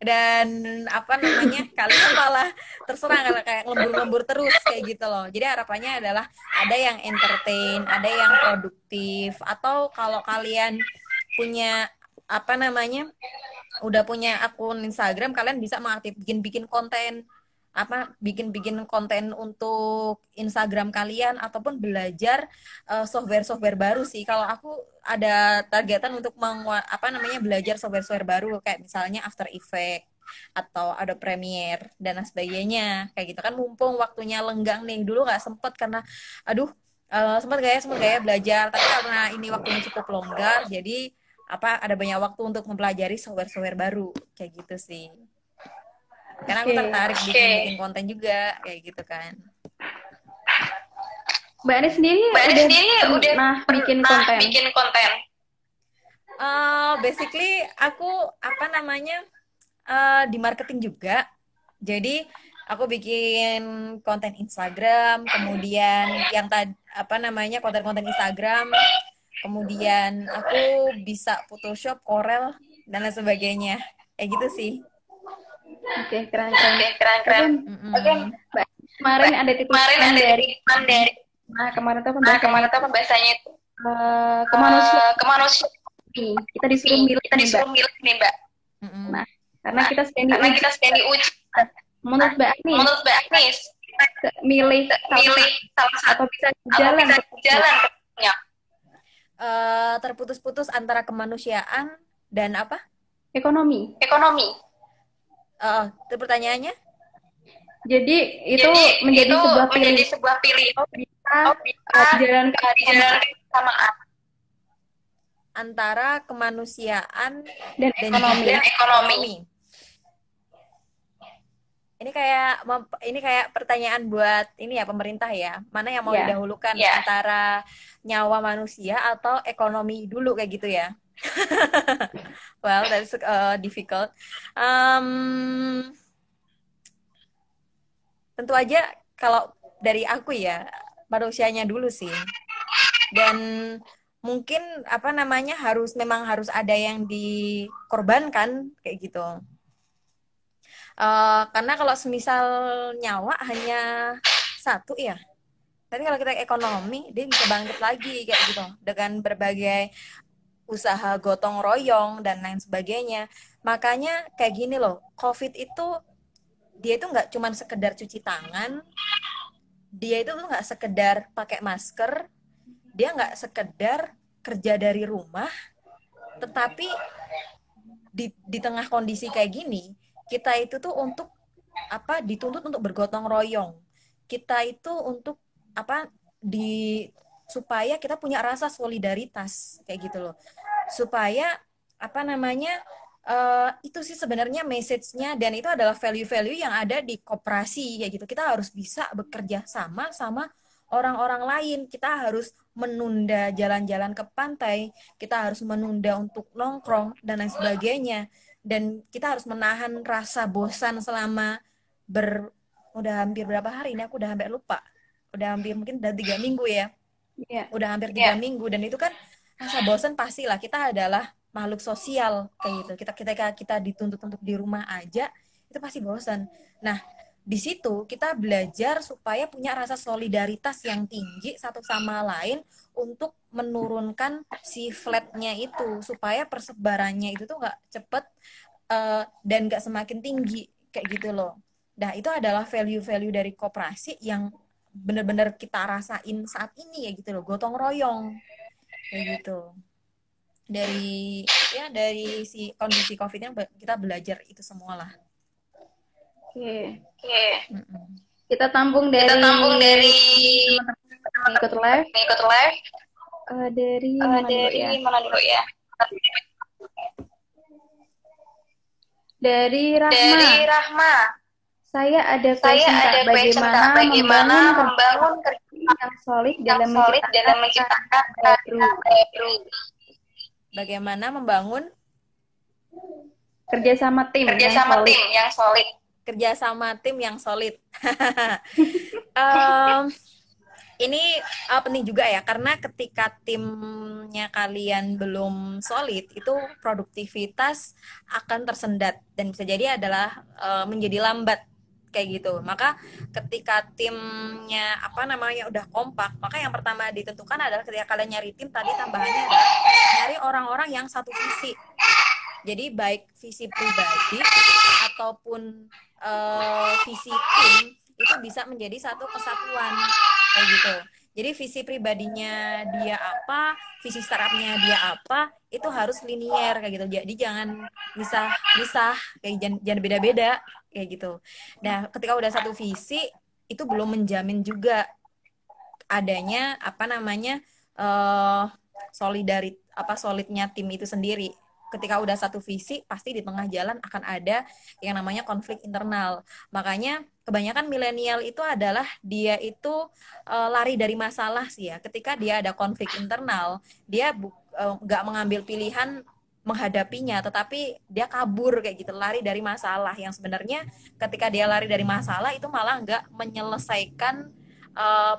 dan apa namanya, kalian malah terserang kayak lembur-lembur terus kayak gitu loh. Jadi harapannya adalah ada yang entertain, ada yang produktif, atau kalau kalian punya apa namanya, udah punya akun Instagram, kalian bisa bikin konten, bikin konten untuk Instagram kalian, ataupun belajar software baru sih. Kalau aku ada targetan untuk belajar software baru, kayak misalnya After Effects atau ada Premiere dan lain sebagainya kayak gitu kan, mumpung waktunya lenggang nih. Dulu nggak sempet karena sempat gaya belajar, tapi karena ini waktunya cukup longgar, jadi ada banyak waktu untuk mempelajari software baru kayak gitu sih. Karena aku tertarik bikin konten juga kayak gitu kan. Mbak Anis sendiri udah bikin konten? Basically aku di marketing juga. Jadi aku bikin konten Instagram, kemudian yang konten-konten Instagram, kemudian aku bisa Photoshop, Corel dan lain sebagainya kayak gitu sih. Oke, keren. Oke, Mbak, kemarin ada titipan dari kemarin tuh pembahasannya itu kemanusiaan. Kita disuruh milih nih Mbak. Nah, karena kita sedang diuji. Menurut Mbak Anis, milih salah satu atau bisa jalan kepunya. Terputus-putus antara kemanusiaan dan apa? Ekonomi. Itu pertanyaannya. Jadi itu menjadi sebuah pilihan. Bisa jalan kebersamaan antara kemanusiaan dan ekonomi. Ini kayak pertanyaan buat ini ya, pemerintah ya. Mana yang mau didahulukan antara nyawa manusia atau ekonomi dulu kayak gitu ya. Well, that's difficult. Tentu aja kalau dari aku ya, manusianya dulu sih. Dan mungkin memang harus ada yang dikorbankan kayak gitu. Karena kalau semisal nyawa hanya satu ya, tapi kalau kita ekonomi, dia bisa bangkit lagi kayak gitu dengan berbagai usaha gotong royong dan lain sebagainya. Makanya kayak gini loh, COVID itu dia itu nggak cuma sekedar cuci tangan, dia itu nggak sekedar pakai masker, dia nggak sekedar kerja dari rumah, tetapi di tengah kondisi kayak gini, kita itu tuh dituntut untuk bergotong royong. Kita itu untuk supaya kita punya rasa solidaritas kayak gitu loh. Supaya itu sih sebenarnya message-nya, dan itu adalah value-value yang ada di koperasi kayak gitu. Kita harus bisa bekerja sama orang-orang lain. Kita harus menunda jalan-jalan ke pantai, kita harus menunda untuk nongkrong dan lain sebagainya. Dan kita harus menahan rasa bosan selama udah hampir berapa hari ini, aku udah hampir lupa. Udah hampir mungkin udah 3 minggu ya. Udah hampir 3 minggu, dan itu kan rasa bosan pastilah. Kita adalah makhluk sosial kayak gitu. Ketika kita dituntut untuk di rumah aja, itu pasti bosan. Nah, di situ kita belajar supaya punya rasa solidaritas yang tinggi satu sama lain untuk menurunkan si flatnya itu, supaya persebarannya itu tuh nggak cepet dan nggak semakin tinggi kayak gitu loh. Nah, itu adalah value-value dari koperasi yang benar-benar kita rasain saat ini ya gitu loh, gotong royong kayak gitu. Dari si kondisi COVID-nya kita belajar itu semua lah. Oke. Kita tampung dari Ikut live Ikut live dari mana dulu ya? dari mana dulu ya? Dari Dari Rahma. Rahma. Saya ada Saya question ada Kak, question Kak, bagaimana membangun kerjasama yang solid yang dalam solid dalam menciptakan karya baru. Bagaimana membangun kerjasama tim Kerjasama tim yang solid. kerjasama tim yang solid. Ini penting juga ya, karena ketika timnya kalian belum solid, itu produktivitas akan tersendat dan bisa jadi adalah menjadi lambat kayak gitu. Maka ketika timnya udah kompak, maka yang pertama ditentukan adalah ketika kalian nyari tim, tadi tambahannya adalah nyari orang-orang yang satu visi. Jadi baik visi pribadi ataupun visi tim itu bisa menjadi satu kesatuan kayak gitu. Jadi visi pribadinya dia apa, visi startupnya dia apa, itu harus linier kayak gitu. Jadi jangan misah kayak jangan beda-beda kayak gitu. Nah, ketika udah satu visi itu belum menjamin juga adanya solidnya tim itu sendiri. Ketika udah satu visi, pasti di tengah jalan akan ada yang namanya konflik internal. Makanya kebanyakan milenial itu adalah dia itu lari dari masalah sih ya. Ketika dia ada konflik internal, dia nggak mengambil pilihan menghadapinya, tetapi dia kabur kayak gitu, lari dari masalah. Yang sebenarnya ketika dia lari dari masalah itu malah nggak menyelesaikan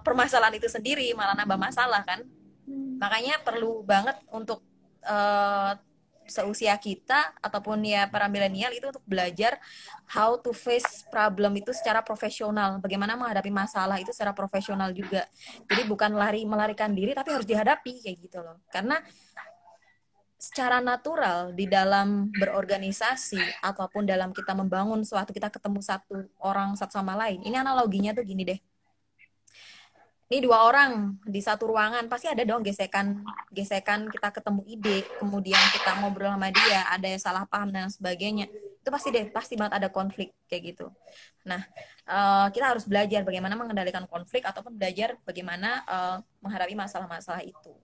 permasalahan itu sendiri, malah nambah masalah kan. Makanya perlu banget untuk seusia kita ataupun ya para milenial itu untuk belajar how to face problem itu secara profesional, bagaimana menghadapi masalah itu secara profesional juga. Jadi bukan melarikan diri, tapi harus dihadapi kayak gitu loh. Karena secara natural di dalam berorganisasi ataupun dalam kita membangun suatu, kita ketemu satu orang satu sama lain. Ini analoginya tuh gini deh. Ini dua orang di satu ruangan, pasti ada dong gesekan kita ketemu ide, kemudian kita ngobrol sama dia, ada yang salah paham dan sebagainya. Itu pasti banget ada konflik kayak gitu. Nah, kita harus belajar bagaimana mengendalikan konflik ataupun belajar bagaimana menghadapi masalah-masalah itu.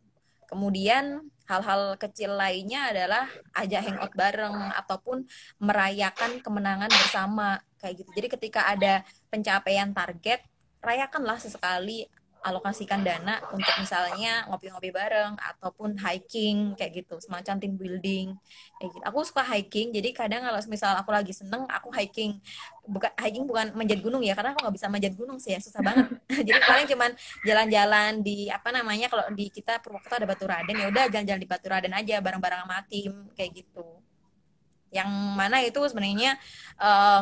Kemudian hal-hal kecil lainnya adalah ajak hangout bareng ataupun merayakan kemenangan bersama kayak gitu. Jadi ketika ada pencapaian target, rayakanlah sesekali, alokasikan dana untuk misalnya ngopi-ngopi bareng ataupun hiking kayak gitu, semacam team building kayak gitu. Aku suka hiking, jadi kadang kalau misal aku lagi seneng, aku hiking bukan manjat gunung ya, karena aku nggak bisa manjat gunung sih ya, susah banget. Jadi paling cuman jalan-jalan di kalau di kita Purwokerto ada Baturaden, ya udah jalan-jalan di Baturaden aja bareng-bareng sama tim kayak gitu. Yang mana itu sebenarnya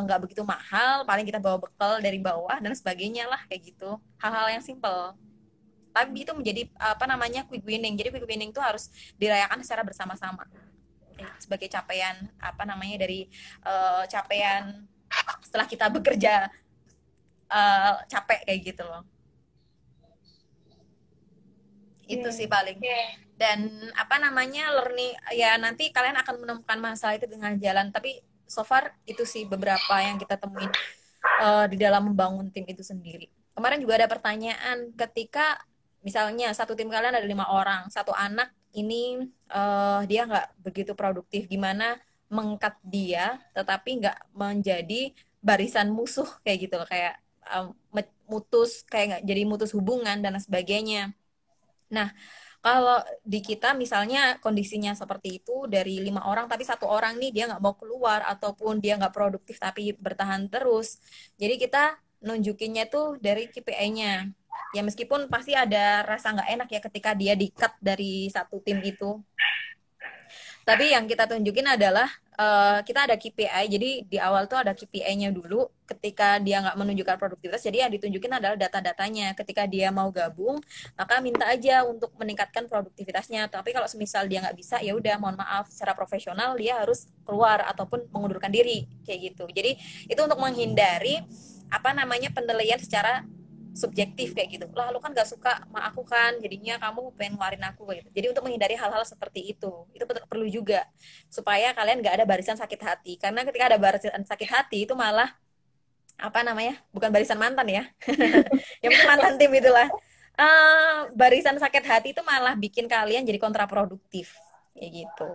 nggak begitu mahal, paling kita bawa bekal dari bawah dan sebagainya lah kayak gitu, hal-hal yang simple, tapi itu menjadi quick winning. Jadi quick winning itu harus dirayakan secara bersama-sama sebagai capaian dari capaian setelah kita bekerja capek kayak gitu loh. Itu sih paling. Dan learning ya, nanti kalian akan menemukan masalah itu dengan jalan, tapi so far itu sih beberapa yang kita temuin di dalam membangun tim itu sendiri. Kemarin juga ada pertanyaan, ketika misalnya satu tim kalian ada 5 orang, satu anak ini dia nggak begitu produktif, gimana mengkat dia tetapi nggak menjadi barisan musuh kayak gitu, kayak nggak jadi mutus hubungan dan sebagainya. Nah, kalau di kita misalnya kondisinya seperti itu, dari 5 orang tapi satu orang nih dia nggak mau keluar ataupun dia nggak produktif tapi bertahan terus. Jadi kita nunjukinnya tuh dari KPI-nya. Ya meskipun pasti ada rasa nggak enak ya ketika dia di-cut dari satu tim itu. Tapi yang kita tunjukin adalah kita ada KPI, jadi di awal tuh ada KPI-nya dulu. Ketika dia nggak menunjukkan produktivitas, jadi yang ditunjukin adalah data-datanya. Ketika dia mau gabung, maka minta aja untuk meningkatkan produktivitasnya. Tapi kalau semisal dia nggak bisa, ya udah mohon maaf, secara profesional dia harus keluar ataupun mengundurkan diri kayak gitu. Jadi itu untuk menghindari penilaian secara subjektif kayak gitu. Lah lu kan gak suka sama aku kan, jadinya kamu pengen ngeluarin aku gitu. Jadi untuk menghindari hal-hal seperti itu perlu juga supaya kalian gak ada barisan sakit hati. Karena ketika ada barisan sakit hati itu malah bukan barisan mantan ya. Yang penting mantan tim itulah. barisan sakit hati itu malah bikin kalian jadi kontraproduktif kayak gitu.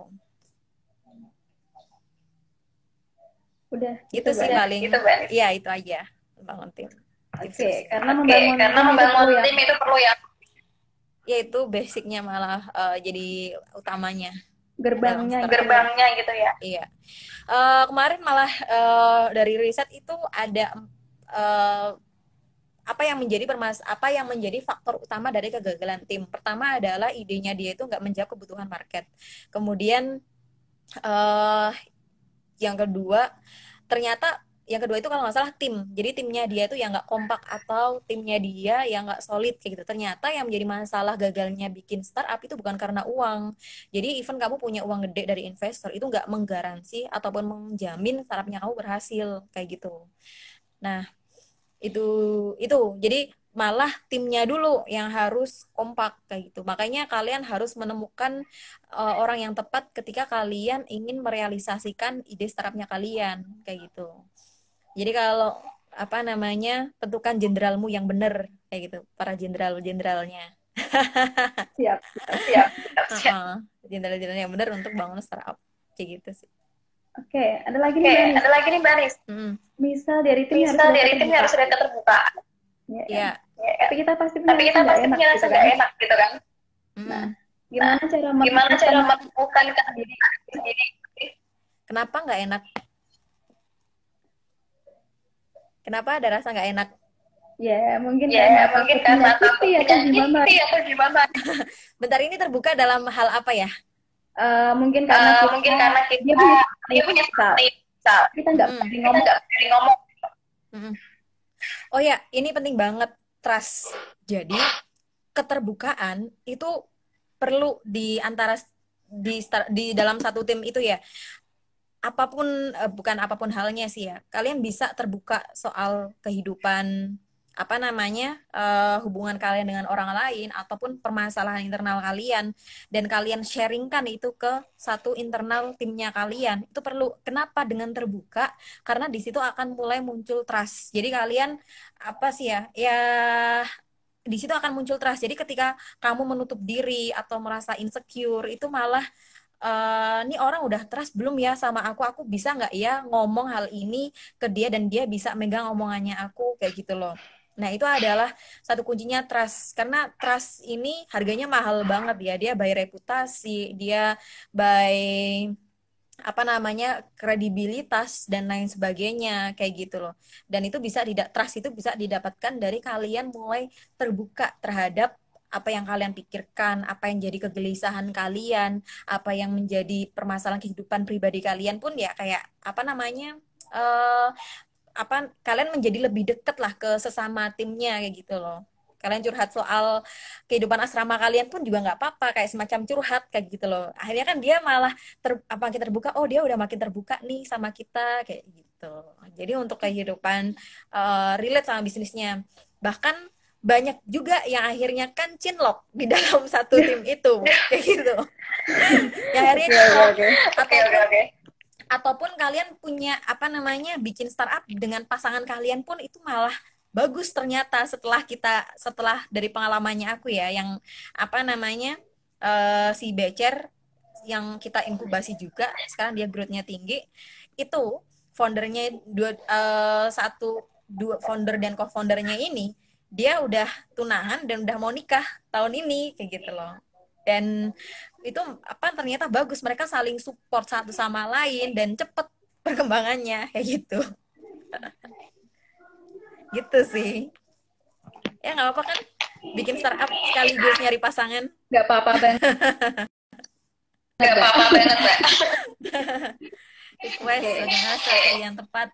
Udah, Itu gitu, sih Mbak. paling. Gitu, Mbak. Iya, itu aja bangun tim. Oke, karena Oke, membangun karena tim itu membangun perlu tim itu perlu ya Ya itu basicnya malah jadi utamanya gerbangnya dalam gitu ya. gerbangnya gitu ya. Iya. Kemarin malah dari riset itu ada apa yang menjadi faktor utama dari kegagalan tim. Pertama adalah idenya dia itu nggak menjawab kebutuhan market. Kemudian eh yang kedua itu kalau nggak salah tim. Jadi timnya dia itu yang nggak kompak atau timnya dia yang nggak solid kayak gitu. Ternyata yang menjadi masalah gagalnya bikin startup itu bukan karena uang. Jadi even kamu punya uang gede dari investor itu nggak menggaransi ataupun menjamin startupnya kamu berhasil kayak gitu. Nah, itu jadi malah timnya dulu yang harus kompak kayak gitu. Makanya kalian harus menemukan orang yang tepat ketika kalian ingin merealisasikan ide startupnya kalian kayak gitu. Jadi kalau apa namanya, tentukan jenderalmu yang benar kayak gitu, para jenderalnya. Siap. Jenderal-jenderal yang benar untuk bangun startup kayak gitu sih. Oke, ada lagi nih Mbak Anis. Ada lagi nih, Mbak Anis. Misal dari tim harus harus data terbuka. Ya, Iya. Tapi kita pasti punya rasa nggak enak gitu kan. Nah, gimana cara menemukan diri sendiri? Kenapa nggak enak? Kenapa ada rasa nggak enak? Ya, mungkin karena takut atau gimana? Bentar, ini terbuka dalam hal apa ya? Mungkin karena dia punya kita nggak berani ngomong. Oh ya, ini penting banget, trust. Jadi keterbukaan itu perlu di dalam satu tim itu ya. Bukan apapun halnya sih ya. Kalian bisa terbuka soal kehidupan hubungan kalian dengan orang lain ataupun permasalahan internal kalian, dan kalian sharingkan itu ke satu internal timnya kalian. Itu perlu. Kenapa dengan terbuka? Karena di situ akan mulai muncul trust. Jadi kalian di situ akan muncul trust. Jadi ketika kamu menutup diri atau merasa insecure, itu malah ini orang udah trust belum ya sama aku bisa nggak ya ngomong hal ini ke dia dan dia bisa megang omongannya aku kayak gitu loh. Nah, itu adalah satu kuncinya trust, karena trust ini harganya mahal banget ya. Dia by reputasi, dia by kredibilitas dan lain sebagainya kayak gitu loh. Dan itu trust itu bisa didapatkan dari kalian mulai terbuka terhadap apa yang kalian pikirkan, apa yang jadi kegelisahan kalian, apa yang menjadi permasalahan kehidupan pribadi kalian pun ya kayak kalian menjadi lebih dekat lah ke sesama timnya kayak gitu loh. Kalian curhat soal kehidupan asrama kalian pun juga nggak apa-apa, kayak semacam curhat kayak gitu loh. Akhirnya kan dia malah makin terbuka, oh dia udah makin terbuka nih sama kita kayak gitu. Jadi untuk kehidupan relate sama bisnisnya. Bahkan banyak juga yang akhirnya kan cinlok di dalam satu tim itu kayak gitu. Yang akhirnya cinlok. Ataupun kalian punya bikin startup dengan pasangan kalian pun itu malah bagus ternyata setelah dari pengalamannya aku ya, yang si Becer yang kita inkubasi juga, sekarang dia growth-nya tinggi, itu foundernya dua founder dan co-foundernya ini dia udah tunangan dan udah mau nikah tahun ini kayak gitu loh. Dan itu ternyata bagus, mereka saling support satu sama lain dan cepet perkembangannya kayak gitu. Gitu sih. Ya nggak apa-apa kan bikin startup sekaligus nyari pasangan. Nggak apa-apa banget. Mbak. Request adalah strategi yang tepat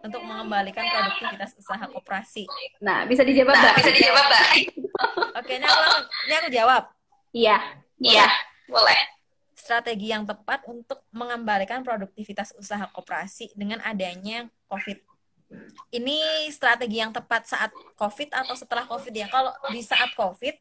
untuk mengembalikan produktivitas usaha koperasi. Nah, bisa dijawab, Mbak. Oke, ini aku jawab. Iya, boleh. Strategi yang tepat untuk mengembalikan produktivitas usaha koperasi dengan adanya COVID. Ini strategi yang tepat saat COVID atau setelah COVID ya? Kalau di saat COVID,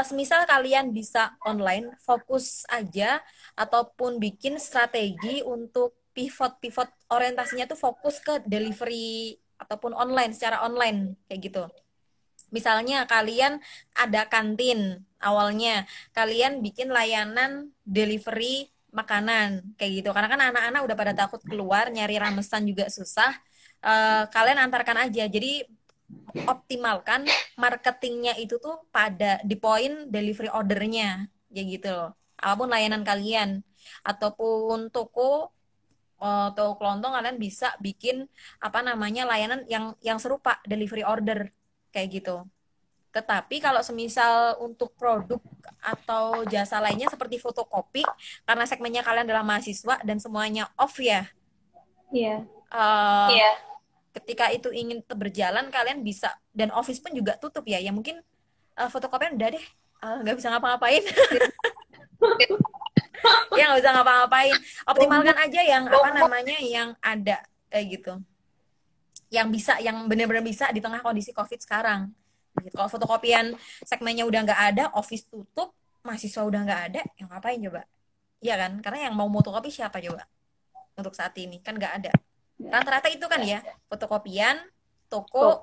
semisal kalian bisa online, fokus aja, ataupun bikin strategi untuk pivot orientasinya tuh fokus ke delivery ataupun online, secara online kayak gitu. Misalnya kalian ada kantin, awalnya kalian bikin layanan delivery makanan kayak gitu. Karena kan anak-anak udah pada takut keluar, nyari ramesan juga susah. Kalian antarkan aja. Jadi optimalkan marketingnya itu tuh pada di poin delivery ordernya, kayak gitu loh. Apapun layanan kalian ataupun toko kelontong, kalian bisa bikin apa namanya layanan yang serupa delivery order kayak gitu. Tetapi kalau semisal untuk produk atau jasa lainnya seperti fotokopi, karena segmennya kalian adalah mahasiswa dan semuanya off ya, Iya. Iya. ketika itu ingin berjalan kalian bisa, dan office pun juga tutup ya, ya mungkin fotokopian udah deh, nggak bisa ngapa-ngapain. Ya nggak bisa ngapa-ngapain, optimalkan aja yang apa namanya yang ada kayak gitu, yang bisa, yang benar-benar bisa di tengah kondisi COVID sekarang gitu. Kalau fotokopian segmennya udah nggak ada, office tutup, mahasiswa udah nggak ada, yang ngapain coba? Iya kan, karena yang mau fotokopi siapa coba untuk saat ini, kan nggak ada. Rata-rata itu kan ya, fotokopian, toko,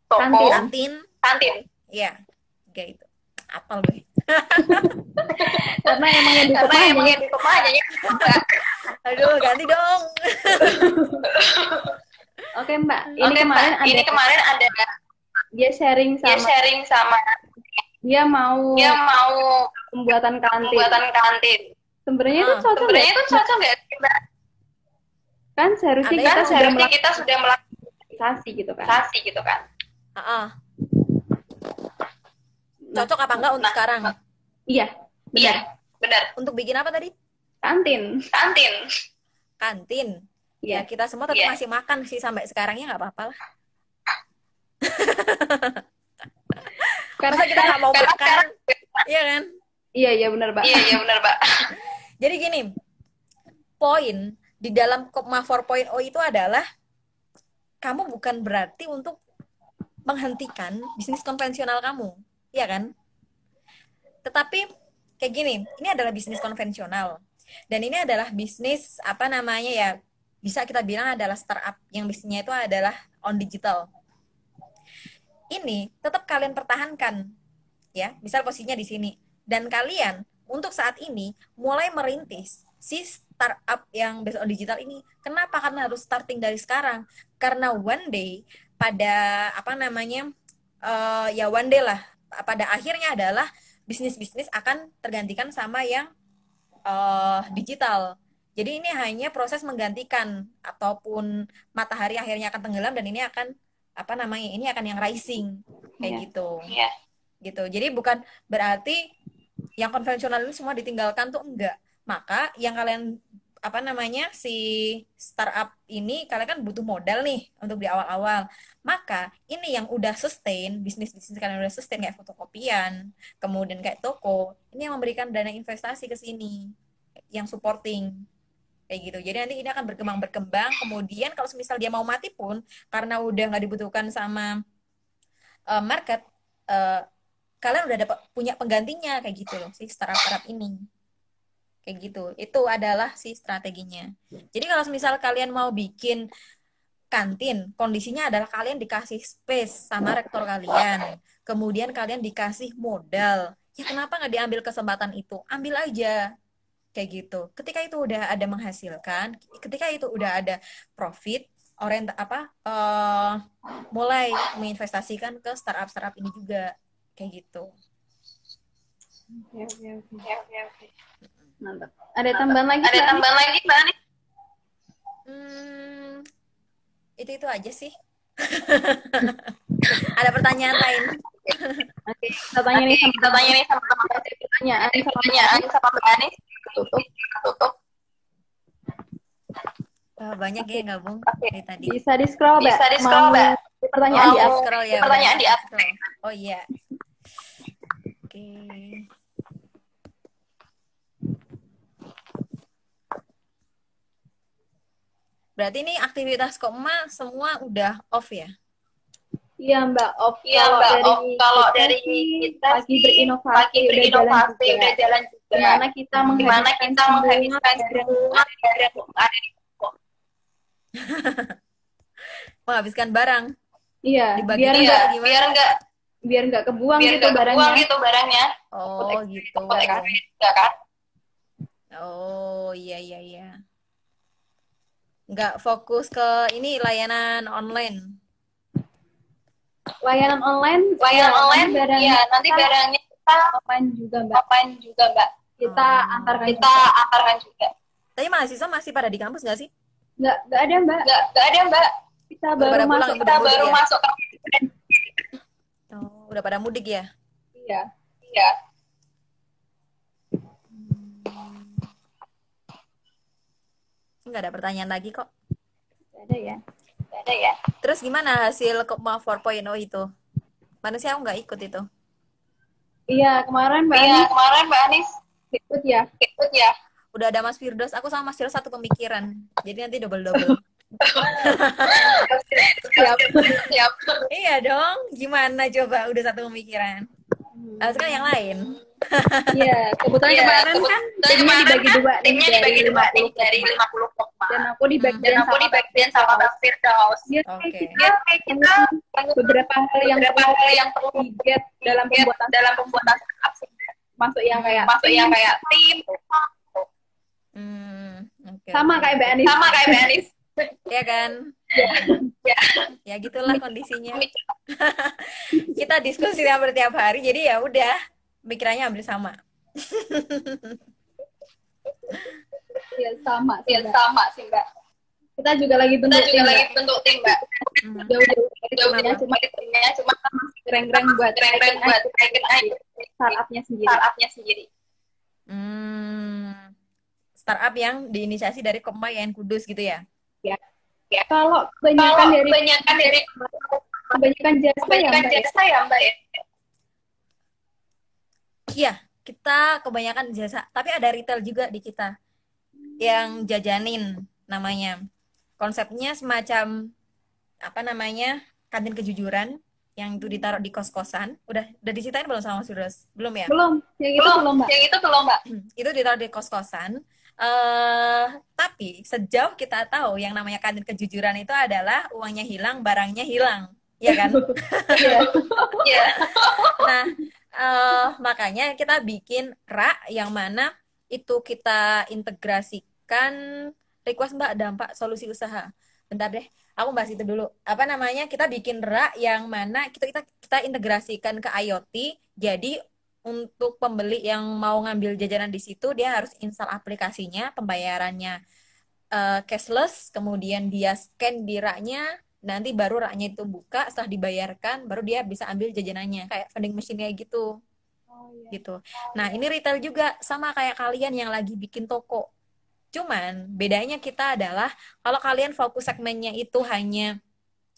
kantin, ya kayak gitu. Apal gue. Karena emang yang di rumah aja. Aduh, ganti dong. Oke Mbak, ini kemarin ada dia sharing sama dia mau pembuatan kantin. Sebenarnya itu cocok nggak sih, Mbak? Kan seharusnya kita sudah melakukan gitu kan. Cocok apa enggak untuk sekarang? Iya, benar. Untuk bikin apa tadi? Kantin. Ya, kita semua tetap masih makan sih sampai sekarang, ya nggak apa-apa lah. Karena kita nggak mau makan, iya kan? Iya benar, Mbak. Jadi gini, poin di dalam Kopma 4.0 itu adalah kamu bukan berarti untuk menghentikan bisnis konvensional kamu, iya kan? Tetapi kayak gini, ini adalah bisnis konvensional dan ini adalah bisnis apa namanya ya, bisa kita bilang adalah startup yang bisnisnya itu adalah on digital. Ini tetap kalian pertahankan, ya, misal posisinya di sini, dan kalian untuk saat ini mulai merintis si startup yang based on digital ini. Kenapa? Karena harus starting dari sekarang. Karena one day pada apa namanya one day lah, pada akhirnya adalah bisnis-bisnis akan tergantikan sama yang digital. Jadi ini hanya proses menggantikan, ataupun matahari akhirnya akan tenggelam dan ini akan apa namanya, ini akan yang rising kayak gitu. Gitu. Jadi bukan berarti yang konvensional ini semua ditinggalkan tuh, enggak. Maka yang kalian apa namanya si startup ini, kalian kan butuh modal nih untuk di awal-awal. Maka ini yang udah sustain, bisnis kalian udah sustain kayak fotokopian, kemudian kayak toko, ini yang memberikan dana investasi ke sini, yang supporting kayak gitu. Jadi nanti ini akan berkembang. Kemudian kalau misal dia mau mati pun karena udah nggak dibutuhkan sama market, kalian udah dapat punya penggantinya kayak gitu loh, si startup ini kayak gitu. Itu adalah si strateginya. Jadi kalau misal kalian mau bikin kantin, kondisinya adalah kalian dikasih space sama rektor kalian, kemudian kalian dikasih modal, ya kenapa nggak diambil kesempatan itu? Ambil aja kayak gitu. Ketika itu udah ada menghasilkan, ketika itu udah ada profit, mulai menginvestasikan ke startup ini juga kayak gitu. Oke. Mantap. Ada tambahan lagi? Mbak? Itu aja sih. Ada pertanyaan lain? Oke, kita tanya nih sama pertanyaan sama Mbak Anis. Tutup. Banyak ya gabung dari tadi. Bisa di scroll, Mbak. Pertanyaan di atas. Oh iya. Oke. Berarti ini aktivitas Kopma semua udah off ya? Iya Mbak, off. Kalau dari kita lagi berinovasi, udah jalan juga. Dimana kita menghabiskan semua yang ada di toko. Menghabiskan barang. Iya, biar enggak biar nggak kebuang biar gitu nggak kebuang barangnya. gitu barangnya. Oh gitu. Ikut EKV juga kan. Oh iya iya iya. Nggak fokus ke ini layanan online. Layanan online ya nanti barangnya kita online juga Mbak. offline juga Mbak. Kita Oh. antarkan juga. Tapi mahasiswa masih pada di kampus nggak sih? Nggak ada Mbak. Nggak ada Mbak. Kita Udah pada baru pulang, masuk. udah mudik ya? masuk. Oh, udah pada mudik ya? Iya. Iya. Nggak ada pertanyaan lagi kok. Nggak ada ya. Nggak ada ya. Terus gimana hasil Kopma 4.0 itu? Mana sih aku nggak ikut itu? Iya, kemarin Mbak Anis ikut ya. Udah ada Mas Firdaus, aku sama Mas Firdaus satu pemikiran. Jadi nanti double-double. Siap. Iya dong, gimana coba udah satu pemikiran. Harus kan yang lain. Iya, kebetulan kemarin kan timnya dibagi dua nih dari 50 dari 50 Kopma. dan aku di bagian sama Mas Firdaus. Dia Oke. kita beberapa hal yang perlu di-get dalam pembuatan aksi. masuk yang kayak tim Oke. sama kayak Mbak Anis. Ya kan? Ya gitulah kondisinya. Kita diskusi hampir tiap hari, jadi ya udah pikirannya hampir sama. Ya sama sih Mbak. Kita juga lagi bentuk tim Mbak. Jauh-jauh Cuma keren-keren buat naikin aja startupnya sendiri. Startup yang diinisiasi dari Kopma YN Kudus gitu ya? Ya. Kalau kebanyakan jasa ya Mbak ya. Iya, kita kebanyakan jasa, tapi ada retail juga di kita yang jajanin namanya. Konsepnya semacam apa namanya? Kantin kejujuran yang itu ditaruh di kos-kosan. Udah diceritain belum sama Mas Firdaus? Belum ya? Belum. Yang itu belum Mbak. Itu ditaruh di kos-kosan. Tapi sejauh kita tahu yang namanya kantin kejujuran itu adalah uangnya hilang, barangnya hilang, ya kan? Iya. Nah, makanya kita bikin rak yang mana itu kita integrasikan request Mbak dampak solusi usaha. Bentar deh, aku bahas itu dulu. Apa namanya? Kita bikin rak yang mana kita integrasikan ke IoT. Jadi untuk pembeli yang mau ngambil jajanan di situ dia harus install aplikasinya, pembayarannya cashless, kemudian dia scan di raknya, nanti baru raknya itu buka, setelah dibayarkan baru dia bisa ambil jajanannya kayak vending machine kayak gitu. Gitu. Nah, ini retail juga sama kayak kalian yang lagi bikin toko. Cuman bedanya kita adalah kalau kalian fokus segmennya itu hanya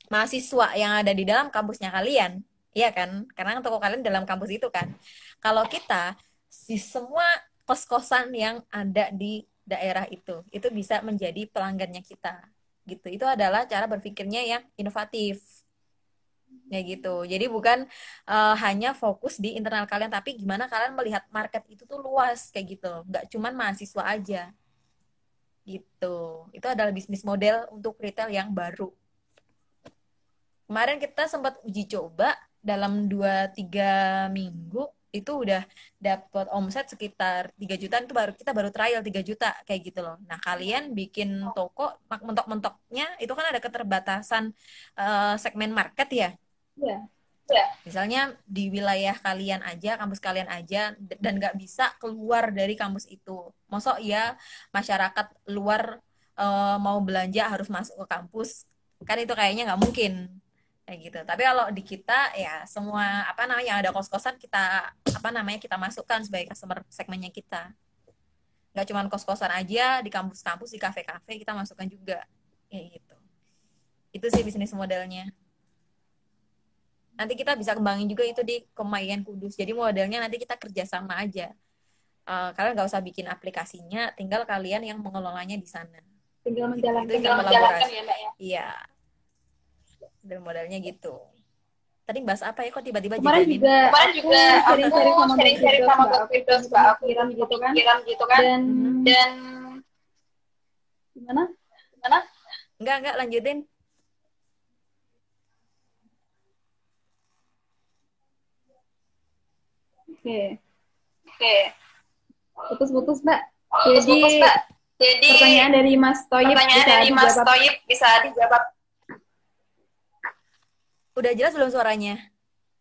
mahasiswa yang ada di dalam kampusnya kalian, iya kan? Karena toko kalian dalam kampus itu kan. Kalau kita si semua kos-kosan yang ada di daerah itu bisa menjadi pelanggannya kita. Gitu. Itu adalah cara berpikirnya yang inovatif. Ya gitu. Jadi bukan hanya fokus di internal kalian, tapi gimana kalian melihat market itu tuh luas kayak gitu. Nggak cuman mahasiswa aja. Gitu. Itu adalah bisnis model untuk retail yang baru. Kemarin kita sempat uji coba dalam 2-3 minggu itu udah dapat omset sekitar 3 juta, itu kita baru trial 3 juta kayak gitu loh. Nah, kalian bikin toko mentok-mentoknya itu kan ada keterbatasan segmen market ya. Iya. Misalnya di wilayah kalian aja, kampus kalian aja, dan nggak bisa keluar dari kampus itu. Masa ya masyarakat luar mau belanja harus masuk ke kampus, kan itu kayaknya nggak mungkin kayak gitu. Tapi kalau di kita ya semua apa namanya yang ada kos-kosan kita kita masukkan sebagai customer segmennya kita. Nggak cuma kos-kosan aja di kampus-kampus, di kafe-kafe kita masukkan juga kayak gitu. Itu sih bisnis modelnya. Nanti kita bisa kembangin juga itu di Kopma YN Kudus. Jadi modelnya nanti kita kerjasama aja. Kalian nggak usah bikin aplikasinya, tinggal kalian yang mengelolanya di sana. Tinggal menjalankan. Tinggal menjalankan ya Mbak ya. Iya. Dan modelnya gitu. Tadi bahas apa ya kok tiba-tiba Kemarin juga aku sharing-sharing sama Mbak Firdaus Mbak, aku pikiran gitu kan. Dan gimana? Enggak lanjutin. Oke. Oke. Putus-putus, Mbak. Putus-putus, Mbak. Jadi pertanyaan dari Mas Toyib bisa dijawab. Udah jelas belum suaranya?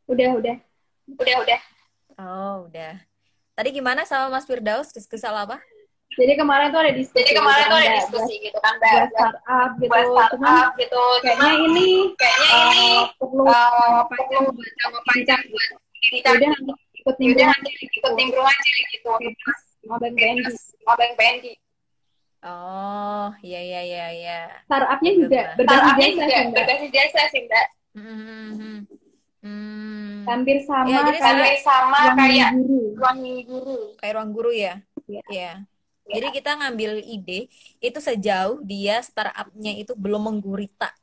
Udah. Udah. Oh, udah. Tadi gimana sama Mas Firdaus? Diskusi apa? Jadi kemarin tuh ada diskusi. Gitu kan, Mbak. Buat startup gitu. Kayaknya ini perlu panjang buat udah ikut nimbrungan gitu. Mabang BNI. Oh, iya. Startupnya juga berbasis jasa sih, Mbak. Hampir sama ya, jadi kayak ruang guru ya. Iya. Jadi kita ngambil ide itu sejauh dia startupnya itu belum menggurita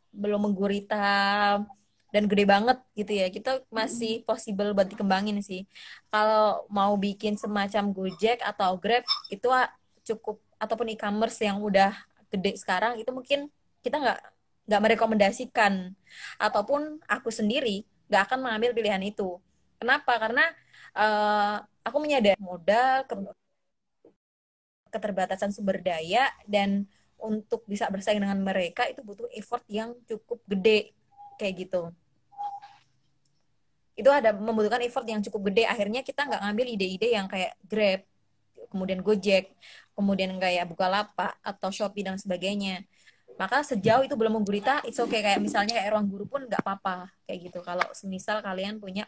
dan gede banget gitu ya. Kita masih possible buat dikembangin sih. Kalau mau bikin semacam Gojek atau Grab itu cukup, ataupun e-commerce yang udah gede sekarang itu mungkin kita nggak merekomendasikan, ataupun aku sendiri nggak akan mengambil pilihan itu. Kenapa? Karena aku menyadari modal, keterbatasan sumber daya, dan untuk bisa bersaing dengan mereka itu butuh effort yang cukup gede kayak gitu. Itu ada membutuhkan effort yang cukup gede. Akhirnya kita nggak ngambil ide-ide yang kayak Grab, kemudian Gojek, kemudian kayak Bukalapak atau Shopee dan sebagainya. Maka sejauh itu belum menggurita, it's okay. Kayak misalnya kayak ruang guru pun nggak apa-apa kayak gitu. Kalau semisal kalian punya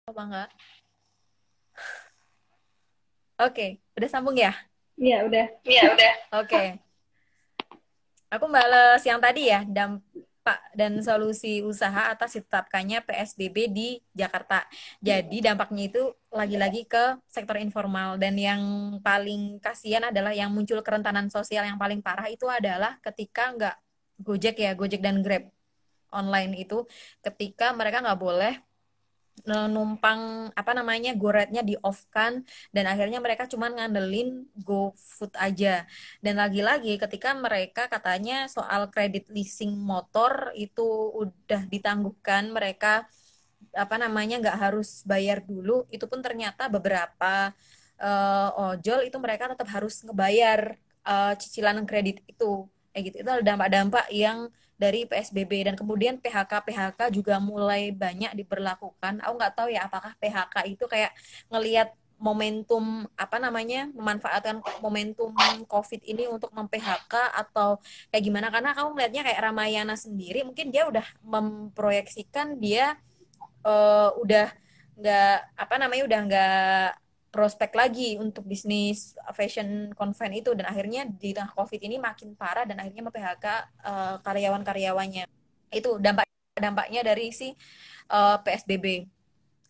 apa enggak? Oke, udah sambung ya? Iya, udah. Oke. Aku bales yang tadi ya, dampak dan solusi usaha atas ditetapkannya PSBB di Jakarta. Jadi dampaknya itu lagi-lagi ke sektor informal, dan yang paling kasihan adalah yang muncul kerentanan sosial yang paling parah itu adalah ketika nggak Gojek dan Grab online itu, ketika mereka nggak boleh numpang GoRide-nya di off kan, dan akhirnya mereka cuma ngandelin GoFood aja. Dan lagi-lagi ketika mereka katanya soal kredit leasing motor itu udah ditangguhkan, mereka nggak harus bayar dulu, itu pun ternyata beberapa ojol itu mereka tetap harus ngebayar cicilan kredit itu kayak gitu. Itu ada dampak-dampak yang dari PSBB. Dan kemudian PHK juga mulai banyak diberlakukan. Aku nggak tahu ya apakah PHK itu kayak ngelihat momentum memanfaatkan momentum COVID ini untuk mem-PHK atau kayak gimana, karena kamu melihatnya kayak Ramayana sendiri mungkin dia udah memproyeksikan dia udah udah nggak prospek lagi untuk bisnis fashion convent itu, dan akhirnya di tengah COVID ini makin parah dan akhirnya mem-PHK karyawan-karyawannya. Itu dampaknya dari si PSBB.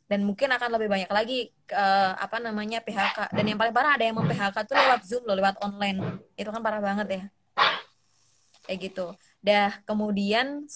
Dan mungkin akan lebih banyak lagi PHK. Dan yang paling parah ada yang mem-PHK tuh lewat Zoom loh, lewat online. Itu kan parah banget ya. Kayak gitu. Kemudian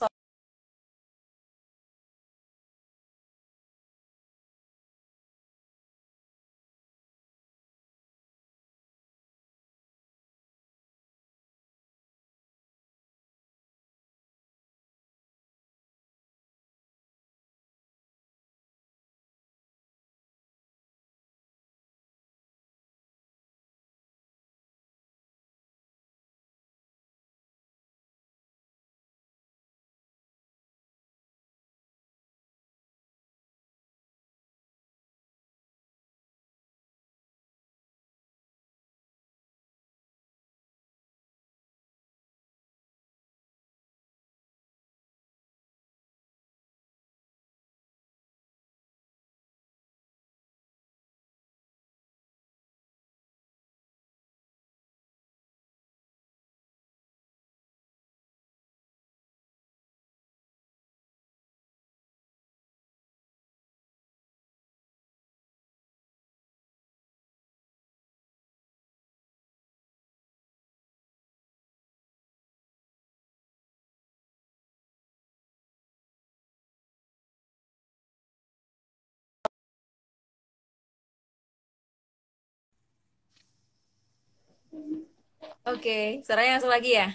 Oke, suaranya langsung lagi ya?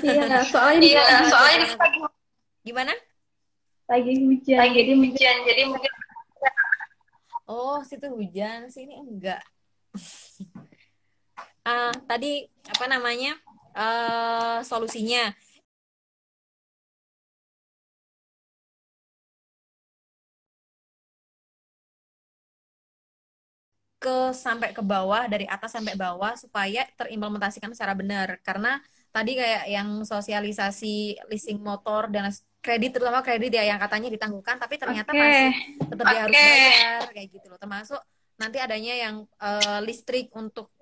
Iya, soalnya ini Iya, soalnya lagi, gimana? lagi hujan, Lagi jadi mungkin hujan, jadi mungkin. Oh, situ hujan, sini enggak. Tadi apa namanya? Solusinya sampai ke bawah, dari atas sampai bawah supaya terimplementasikan secara benar. Karena tadi kayak yang sosialisasi leasing motor dan kredit, terutama kredit ya yang katanya ditangguhkan tapi ternyata masih tetap dia harus bayar kayak gitu loh. Termasuk nanti adanya yang listrik untuk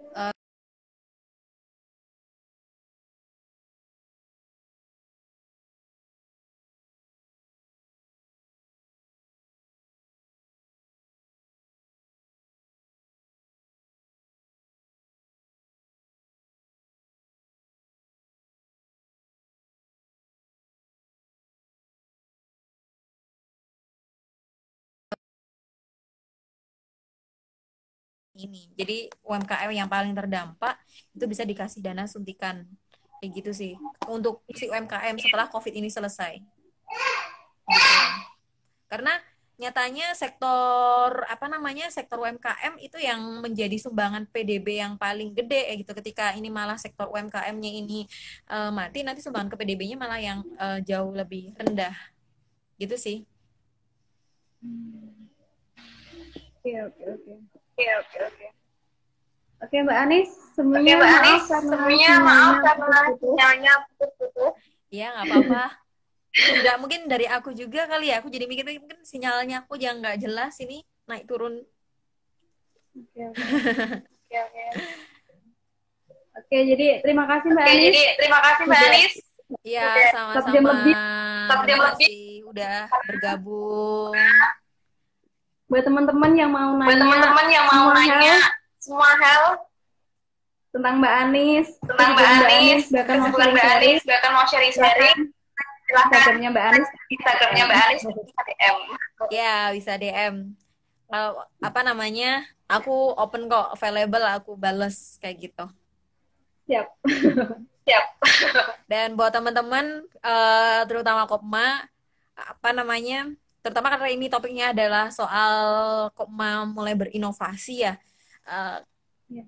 ini. Jadi UMKM yang paling terdampak itu bisa dikasih dana suntikan kayak gitu sih untuk si UMKM setelah COVID ini selesai. Gitu. Karena nyatanya sektor apa namanya sektor UMKM itu yang menjadi sumbangan PDB yang paling gede gitu. Ketika ini malah sektor UMKM-nya ini mati, nanti sumbangan ke PDB-nya malah yang jauh lebih rendah gitu sih. oke, oke, oke. Oke, oke, oke. Oke, Mbak Anis, Oke, semuanya Mbak maaf Anis, karena semuanya maaf sinyalnya karena putus-putus. sinyalnya putus-putus. Iya, nggak apa-apa. Ini juga mungkin dari aku juga kali ya. Aku jadi mikir mungkin sinyalnya aku yang nggak jelas ini naik turun. Oke, oke. Oke, oke. Oke, jadi terima kasih Mbak Oke, Anis. jadi terima kasih Mbak Sudah Anis. Iya, 4 jam sama-sama. lebih. Terima kasih udah bergabung. Buat teman-teman yang mau Buat nanya teman-teman yang mau semua nanya hal semua hal tentang Mbak Anis, tentang Mbak Anis, bahkan mau kesibukan Mbak sharing-sharing, Anis, bahkan mau sharing-sharing, silakan silakan Instagramnya Mbak Anis. Instagramnya Mbak Anis bisa DM. Ya, bisa DM. Kalau apa namanya? Aku open kok, available, aku bales kayak gitu. Siap. Siap. Dan buat teman-teman, terutama Kopma, apa namanya? Terutama karena ini topiknya adalah soal Kopma mulai berinovasi ya. Eh, Ya.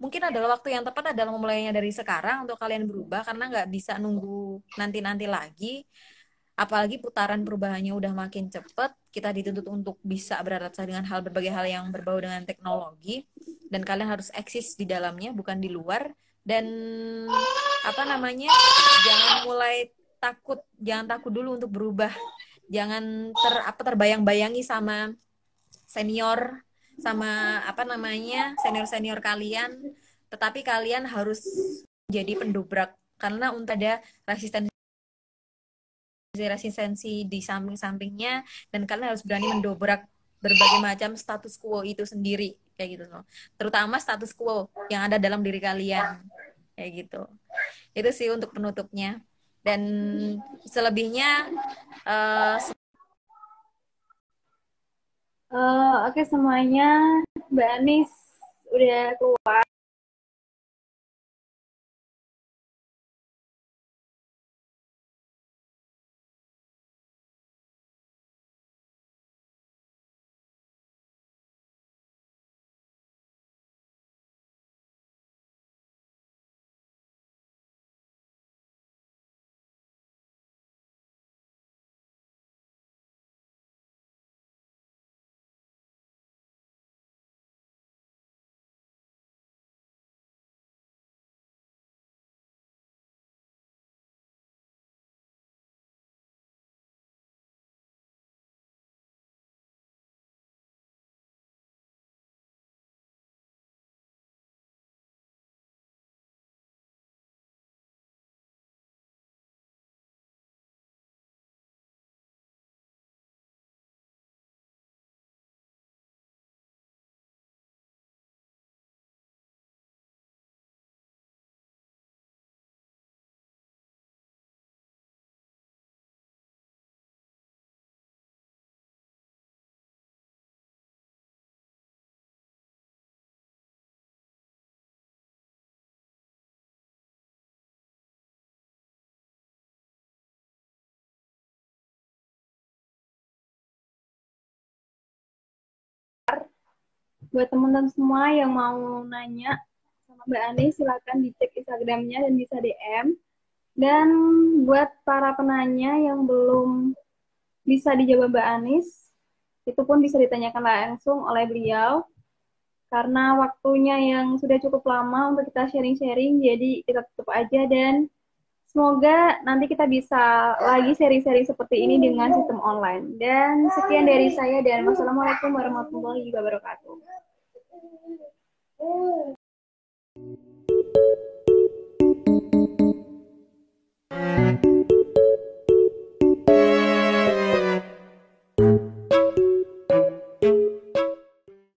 Mungkin adalah waktu yang tepat adalah memulainya dari sekarang untuk kalian berubah karena nggak bisa nunggu nanti-nanti lagi. Apalagi putaran perubahannya udah makin cepat, kita dituntut untuk bisa beradaptasi dengan berbagai hal yang berbau dengan teknologi, dan kalian harus eksis di dalamnya, bukan di luar. Dan apa namanya, jangan takut dulu untuk berubah, jangan terbayang-bayangi sama senior, sama apa namanya senior kalian, tetapi kalian harus jadi pendobrak karena untuk ada resistensi di samping-sampingnya, dan kalian harus berani mendobrak berbagai macam status quo itu sendiri kayak gitu loh. Terutama status quo yang ada dalam diri kalian kayak gitu. Itu sih untuk penutupnya. Dan selebihnya Oke semuanya, Mbak Anis udah keluar. buat teman-teman semua yang mau nanya sama Mbak Ani, silakan dicek Instagramnya dan bisa DM. Dan buat para penanya yang belum bisa dijawab Mbak Anis, itu pun bisa ditanyakan langsung oleh beliau. Karena waktunya yang sudah cukup lama untuk kita sharing-sharing, jadi kita tutup aja dan semoga nanti kita bisa lagi sharing-sharing seperti ini dengan sistem online. Dan sekian dari saya dan wassalamualaikum warahmatullahi wabarakatuh.